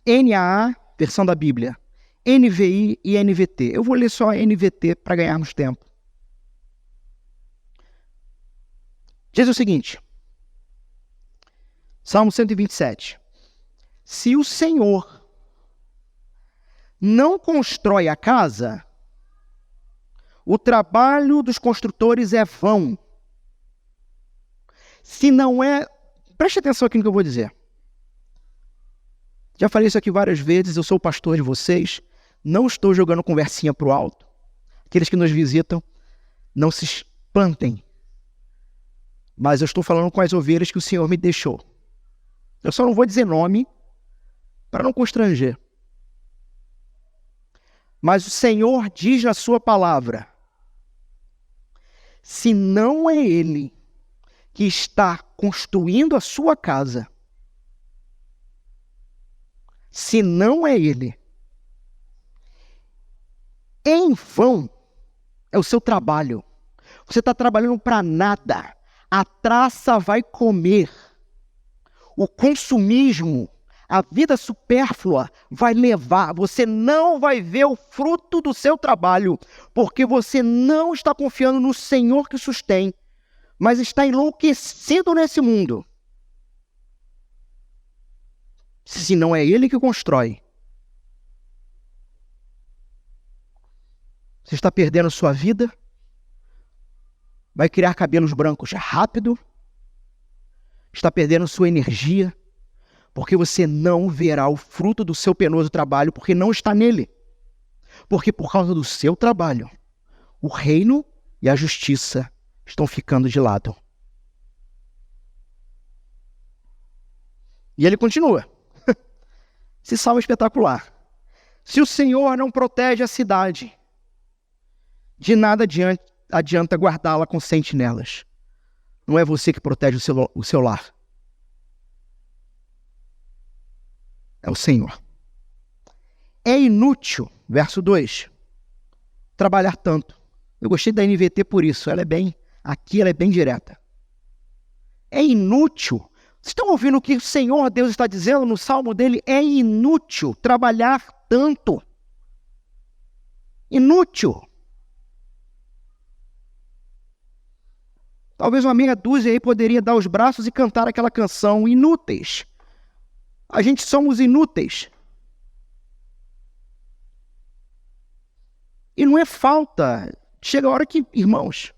NAA, versão da Bíblia, NVI e NVT. Eu vou ler só a NVT para ganharmos tempo. Diz o seguinte, Salmo 127. Se o Senhor não constrói a casa, o trabalho dos construtores é vão. Se não é... Preste atenção aqui no que eu vou dizer. Já falei isso aqui várias vezes, eu sou o pastor de vocês, não estou jogando conversinha para o alto. Aqueles que nos visitam, não se espantem. Mas eu estou falando com as ovelhas que o Senhor me deixou. Eu só não vou dizer nome, para não constranger. Mas o Senhor diz na sua palavra, se não é Ele que está construindo a sua casa, se não é Ele, em vão é o seu trabalho. Você está trabalhando para nada. A traça vai comer. O consumismo, a vida supérflua vai levar. Você não vai ver o fruto do seu trabalho, porque você não está confiando no Senhor que sustém, mas está enlouquecido nesse mundo, se não é ele que constrói, você está perdendo sua vida, vai criar cabelos brancos rápido, está perdendo sua energia, porque você não verá o fruto do seu penoso trabalho, porque não está nele. Porque por causa do seu trabalho, o reino e a justiça estão ficando de lado. E ele continua. Esse salmo é espetacular. Se o Senhor não protege a cidade, de nada adianta guardá-la com sentinelas. Não é você que protege o seu lar. É o Senhor. É inútil, verso 2, trabalhar tanto. Eu gostei da NVT por isso. Aqui ela é bem direta. É inútil. Vocês estão ouvindo o que o Senhor Deus está dizendo no salmo dele? É inútil trabalhar tanto. Inútil. Talvez uma meia dúzia aí poderia dar os braços e cantar aquela canção, inúteis. A gente somos inúteis. E não é falta. Chega a hora que, irmãos,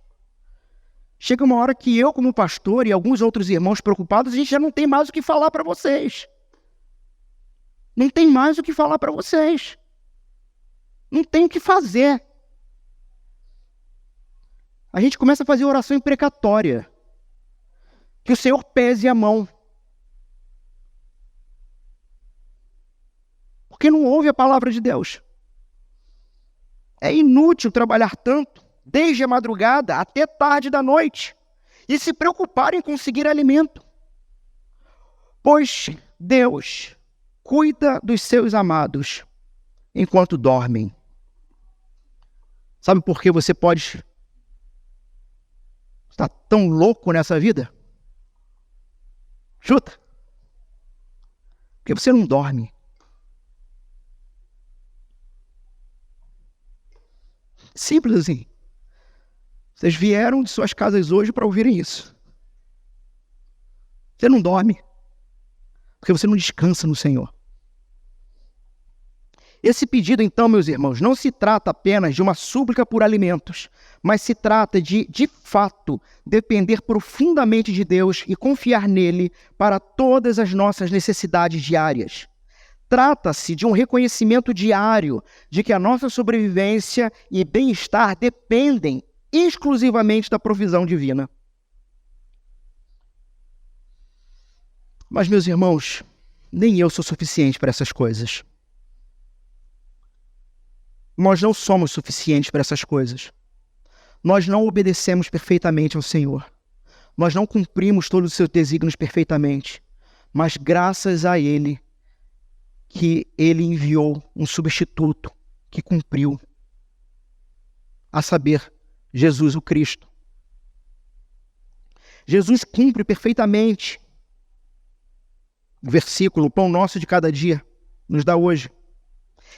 chega uma hora que eu, como pastor, e alguns outros irmãos preocupados, a gente já não tem mais o que falar para vocês. Não tem mais o que falar para vocês. Não tem o que fazer. A gente começa a fazer oração imprecatória. Que o Senhor pese a mão. Porque não ouve a palavra de Deus. É inútil trabalhar tanto, desde a madrugada até tarde da noite, e se preocupar em conseguir alimento. Pois Deus cuida dos seus amados enquanto dormem. Sabe por que você pode estar tão louco nessa vida? Chuta. Porque você não dorme. Simples assim. Vocês vieram de suas casas hoje para ouvirem isso. Você não dorme, porque você não descansa no Senhor. Esse pedido, então, meus irmãos, não se trata apenas de uma súplica por alimentos, mas se trata de fato, depender profundamente de Deus e confiar nele para todas as nossas necessidades diárias. Trata-se de um reconhecimento diário de que a nossa sobrevivência e bem-estar dependem exclusivamente da provisão divina. Mas, meus irmãos, nem eu sou suficiente para essas coisas. Nós não somos suficientes para essas coisas. Nós não obedecemos perfeitamente ao Senhor. Nós não cumprimos todos os seus desígnios perfeitamente. Mas graças a Ele, que Ele enviou um substituto que cumpriu, a saber, Jesus o Cristo. Jesus cumpre perfeitamente o versículo, o pão nosso de cada dia, nos dá hoje.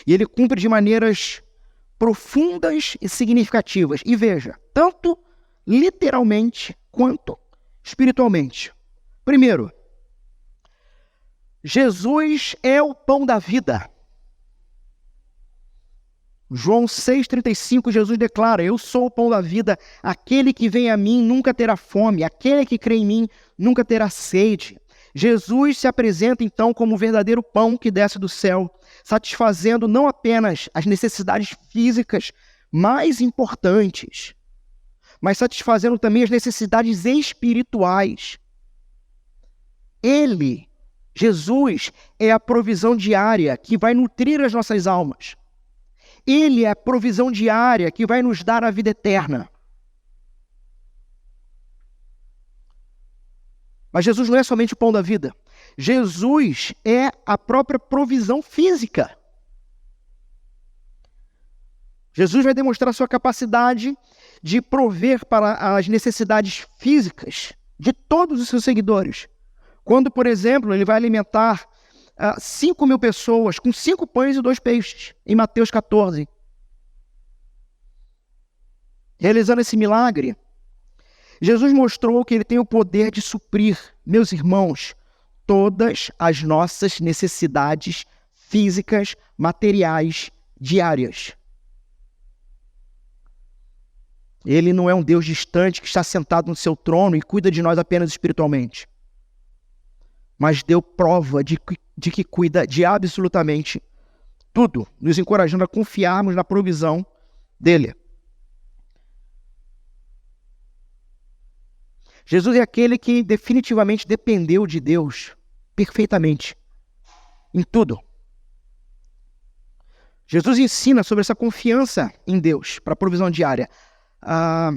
E Ele cumpre de maneiras profundas e significativas. E veja, tanto literalmente quanto espiritualmente. Primeiro, Jesus é o pão da vida. João 6,35, Jesus declara: eu sou o pão da vida, aquele que vem a mim nunca terá fome, aquele que crê em mim nunca terá sede. Jesus se apresenta então como o verdadeiro pão que desce do céu, satisfazendo não apenas as necessidades físicas mais importantes, mas satisfazendo também as necessidades espirituais. Ele, Jesus, é a provisão diária que vai nutrir as nossas almas. Ele é a provisão diária que vai nos dar a vida eterna. Mas Jesus não é somente o pão da vida. Jesus é a própria provisão física. Jesus vai demonstrar sua capacidade de prover para as necessidades físicas de todos os seus seguidores. Quando, por exemplo, ele vai alimentar 5.000 pessoas com 5 pães e 2 peixes, em Mateus 14. Realizando esse milagre, Jesus mostrou que ele tem o poder de suprir, meus irmãos, todas as nossas necessidades físicas, materiais, diárias. Ele não é um Deus distante que está sentado no seu trono e cuida de nós apenas espiritualmente. Mas deu prova de que cuida de absolutamente tudo, nos encorajando a confiarmos na provisão dele. Jesus é aquele que definitivamente dependeu de Deus perfeitamente, em tudo. Jesus ensina sobre essa confiança em Deus para a provisão diária. A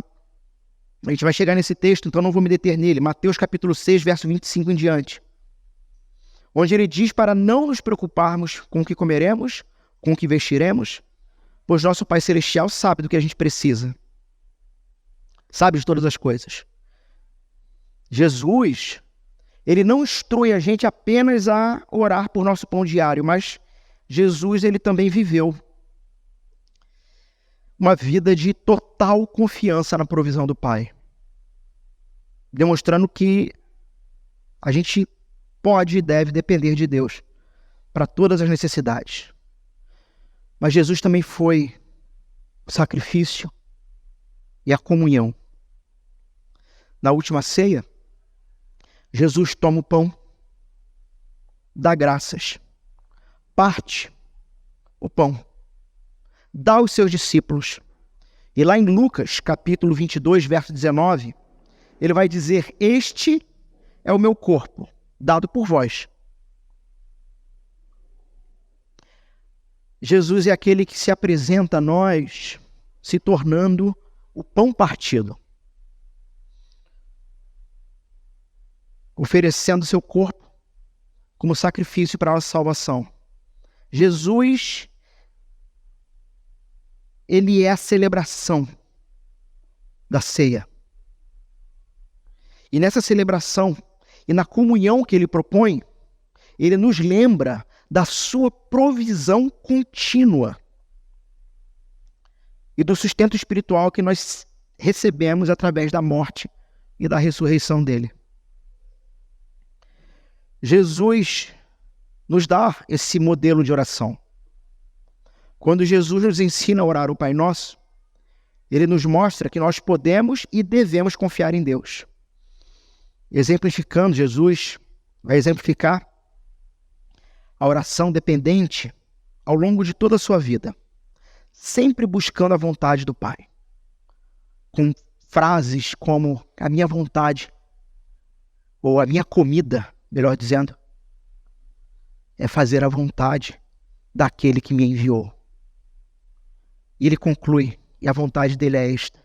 gente vai chegar nesse texto, então não vou me deter nele. Mateus capítulo 6, verso 25 em diante. Onde ele diz para não nos preocuparmos com o que comeremos, com o que vestiremos, pois nosso Pai Celestial sabe do que a gente precisa. Sabe de todas as coisas. Jesus, ele não instrui a gente apenas a orar por nosso pão diário, mas Jesus, ele também viveu uma vida de total confiança na provisão do Pai, demonstrando que a gente pode e deve depender de Deus para todas as necessidades. Mas Jesus também foi o sacrifício e a comunhão. Na última ceia, Jesus toma o pão, dá graças, parte o pão, dá aos seus discípulos. E lá em Lucas, capítulo 22, verso 19, ele vai dizer: este é o meu corpo, dado por vós. Jesus é aquele que se apresenta a nós, se tornando o pão partido, oferecendo seu corpo como sacrifício para a nossa salvação. Jesus, ele é a celebração da ceia. E nessa celebração e na comunhão que ele propõe, ele nos lembra da sua provisão contínua e do sustento espiritual que nós recebemos através da morte e da ressurreição dele. Jesus nos dá esse modelo de oração. Quando Jesus nos ensina a orar o Pai Nosso, ele nos mostra que nós podemos e devemos confiar em Deus. Exemplificando, Jesus vai exemplificar a oração dependente ao longo de toda a sua vida, sempre buscando a vontade do Pai, com frases como a minha vontade, ou a minha comida, melhor dizendo, é fazer a vontade daquele que me enviou. E ele conclui, e a vontade dele é esta: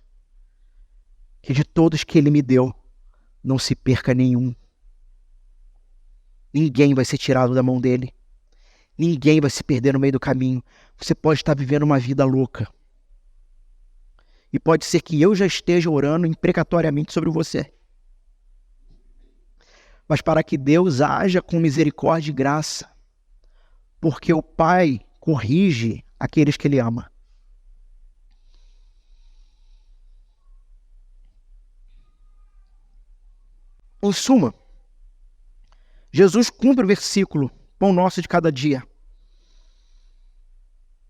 que de todos que ele me deu, não se perca nenhum. Ninguém vai ser tirado da mão dele. Ninguém vai se perder no meio do caminho. Você pode estar vivendo uma vida louca. E pode ser que eu já esteja orando imprecatoriamente sobre você. Mas para que Deus haja com misericórdia e graça, porque o Pai corrige aqueles que ele ama. Em suma, Jesus cumpre o versículo, pão nosso de cada dia.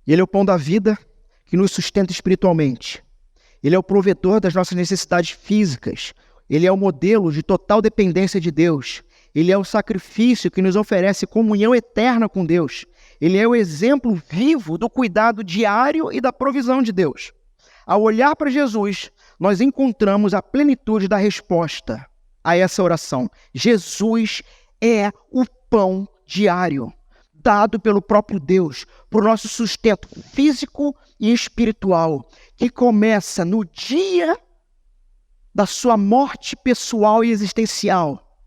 Ele é o pão da vida que nos sustenta espiritualmente. Ele é o provedor das nossas necessidades físicas. Ele é o modelo de total dependência de Deus. Ele é o sacrifício que nos oferece comunhão eterna com Deus. Ele é o exemplo vivo do cuidado diário e da provisão de Deus. Ao olhar para Jesus, nós encontramos a plenitude da resposta a essa oração. Jesus é o pão diário, dado pelo próprio Deus, para o nosso sustento físico e espiritual, que começa no dia da sua morte pessoal e existencial,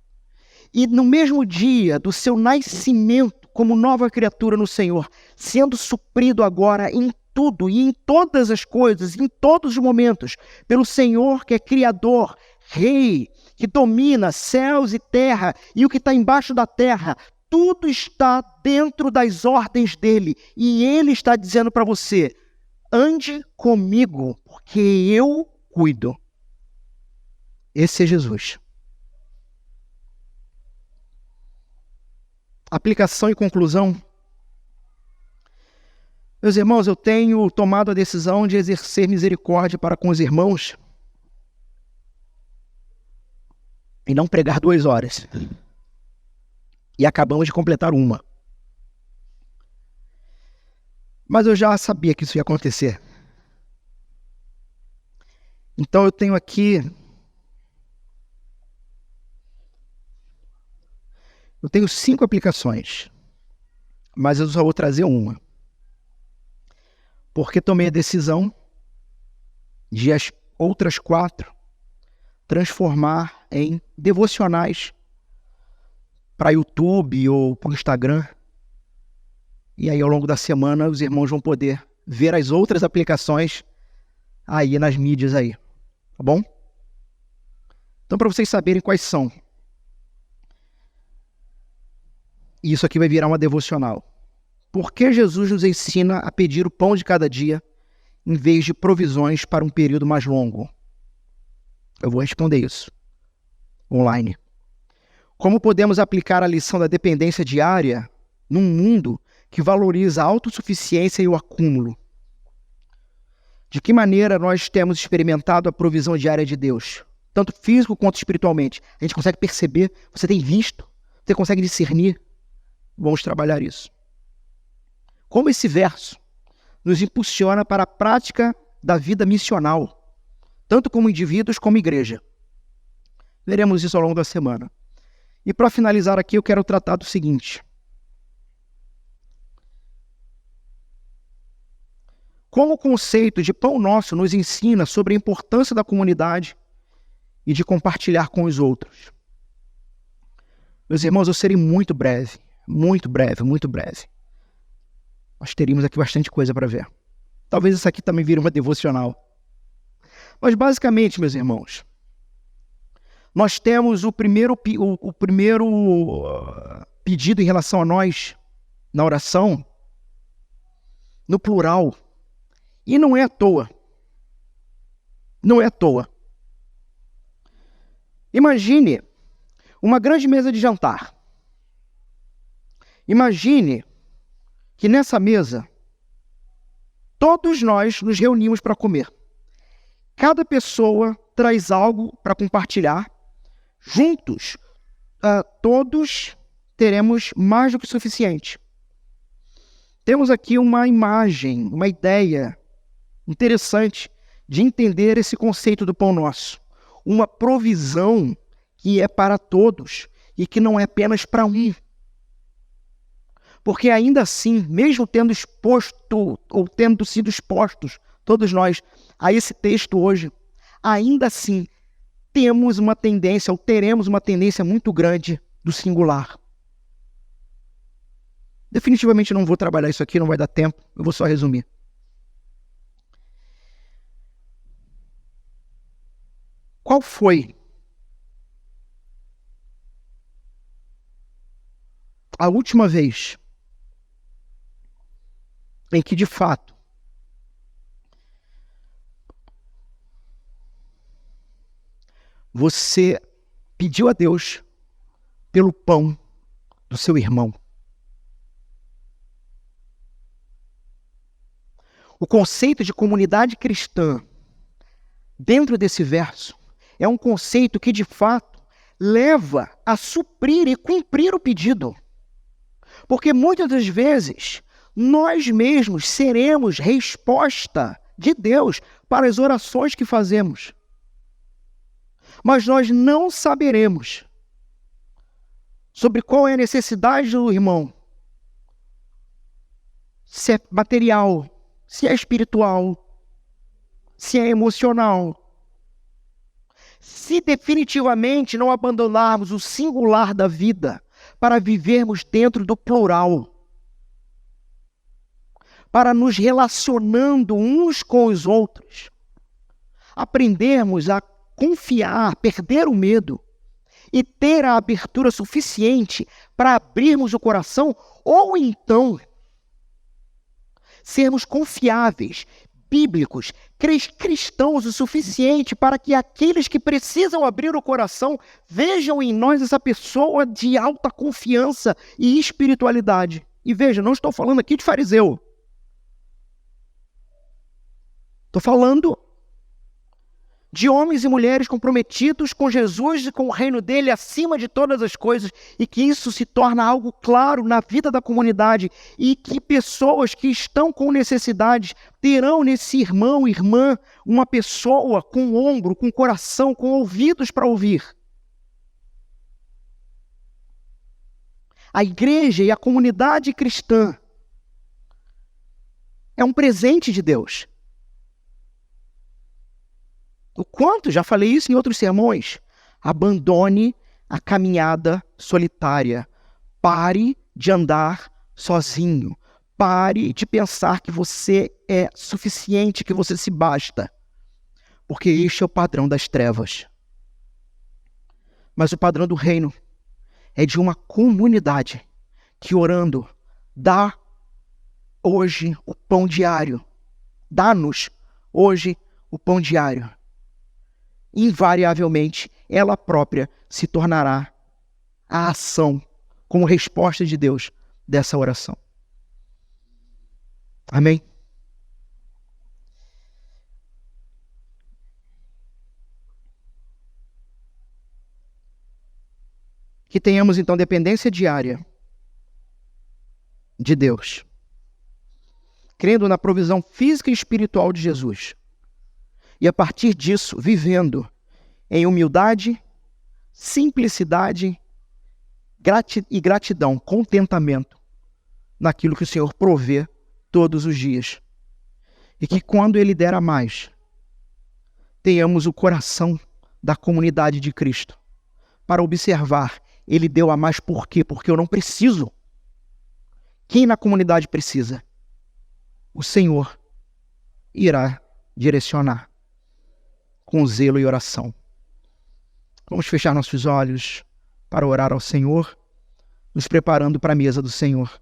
e no mesmo dia do seu nascimento como nova criatura no Senhor, sendo suprido agora em tudo e em todas as coisas, em todos os momentos, pelo Senhor que é Criador, Rei, que domina céus e terra e o que está embaixo da terra. Tudo está dentro das ordens dele. E ele está dizendo para você: ande comigo, porque eu cuido. Esse é Jesus. Aplicação e conclusão. Meus irmãos, eu tenho tomado a decisão de exercer misericórdia para com os irmãos e não pregar 2 horas. E acabamos de completar 1. Mas eu já sabia que isso ia acontecer. Então eu tenho aqui... Eu tenho 5 aplicações, mas eu só vou trazer 1. Porque tomei a decisão de as outras 4 transformar em devocionais para YouTube ou para o Instagram. E aí, ao longo da semana, os irmãos vão poder ver as outras aplicações aí nas mídias aí. Tá bom? Então, para vocês saberem quais são. Isso aqui vai virar uma devocional. Por que Jesus nos ensina a pedir o pão de cada dia em vez de provisões para um período mais longo? Eu vou responder isso online. Como podemos aplicar a lição da dependência diária num mundo que valoriza a autossuficiência e o acúmulo? De que maneira nós temos experimentado a provisão diária de Deus, tanto físico quanto espiritualmente? A gente consegue perceber? Você tem visto? Você consegue discernir? Vamos trabalhar isso. Como esse verso nos impulsiona para a prática da vida missional, tanto como indivíduos como igreja. Veremos isso ao longo da semana. E para finalizar aqui, eu quero tratar do seguinte. Como o conceito de pão nosso nos ensina sobre a importância da comunidade e de compartilhar com os outros. Meus irmãos, eu serei muito breve. Muito breve, muito breve. Nós teríamos aqui bastante coisa para ver. Talvez isso aqui também vire uma devocional. Mas basicamente, meus irmãos, nós temos o primeiro pedido em relação a nós, na oração, no plural. E não é à toa. Não é à toa. Imagine uma grande mesa de jantar. Imagine que nessa mesa, todos nós nos reunimos para comer. Cada pessoa traz algo para compartilhar. Juntos, todos teremos mais do que o suficiente. Temos aqui uma imagem, uma ideia interessante de entender esse conceito do pão nosso. Uma provisão que é para todos e que não é apenas para um. Porque ainda assim, mesmo tendo exposto ou tendo sido expostos, todos nós, a esse texto hoje, ainda assim temos uma tendência, ou teremos uma tendência muito grande do singular. Definitivamente não vou trabalhar isso aqui, não vai dar tempo, eu vou só resumir. Qual foi a última vez em que, de fato, você pediu a Deus pelo pão do seu irmão? O conceito de comunidade cristã, dentro desse verso, é um conceito que, de fato, leva a suprir e cumprir o pedido. Porque muitas das vezes, nós mesmos seremos resposta de Deus para as orações que fazemos. Mas nós não saberemos sobre qual é a necessidade do irmão. Se é material, se é espiritual, se é emocional. Se definitivamente não abandonarmos o singular da vida para vivermos dentro do plural, para nos relacionando uns com os outros, aprendermos a confiar, perder o medo e ter a abertura suficiente para abrirmos o coração, ou então sermos confiáveis, bíblicos, cristãos o suficiente para que aqueles que precisam abrir o coração vejam em nós essa pessoa de alta confiança e espiritualidade. E veja, não estou falando aqui de fariseu. Estou falando de homens e mulheres comprometidos com Jesus e com o reino dele acima de todas as coisas, e que isso se torna algo claro na vida da comunidade, e que pessoas que estão com necessidades terão nesse irmão, irmã, uma pessoa com ombro, com coração, com ouvidos para ouvir. A igreja e a comunidade cristã é um presente de Deus. O quanto, já falei isso em outros sermões, abandone a caminhada solitária. Pare de andar sozinho. Pare de pensar que você é suficiente, que você se basta. Porque este é o padrão das trevas. Mas o padrão do reino é de uma comunidade que, orando, dá hoje o pão diário. Dá-nos hoje o pão diário. Invariavelmente, ela própria se tornará a ação como resposta de Deus dessa oração. Amém? Que tenhamos, então, dependência diária de Deus, crendo na provisão física e espiritual de Jesus. E a partir disso, vivendo em humildade, simplicidade e gratidão, contentamento naquilo que o Senhor provê todos os dias. E que quando Ele der a mais, tenhamos o coração da comunidade de Cristo para observar, Ele deu a mais por quê? Porque eu não preciso. Quem na comunidade precisa? O Senhor irá direcionar com zelo e oração. Vamos fechar nossos olhos para orar ao Senhor, nos preparando para a mesa do Senhor.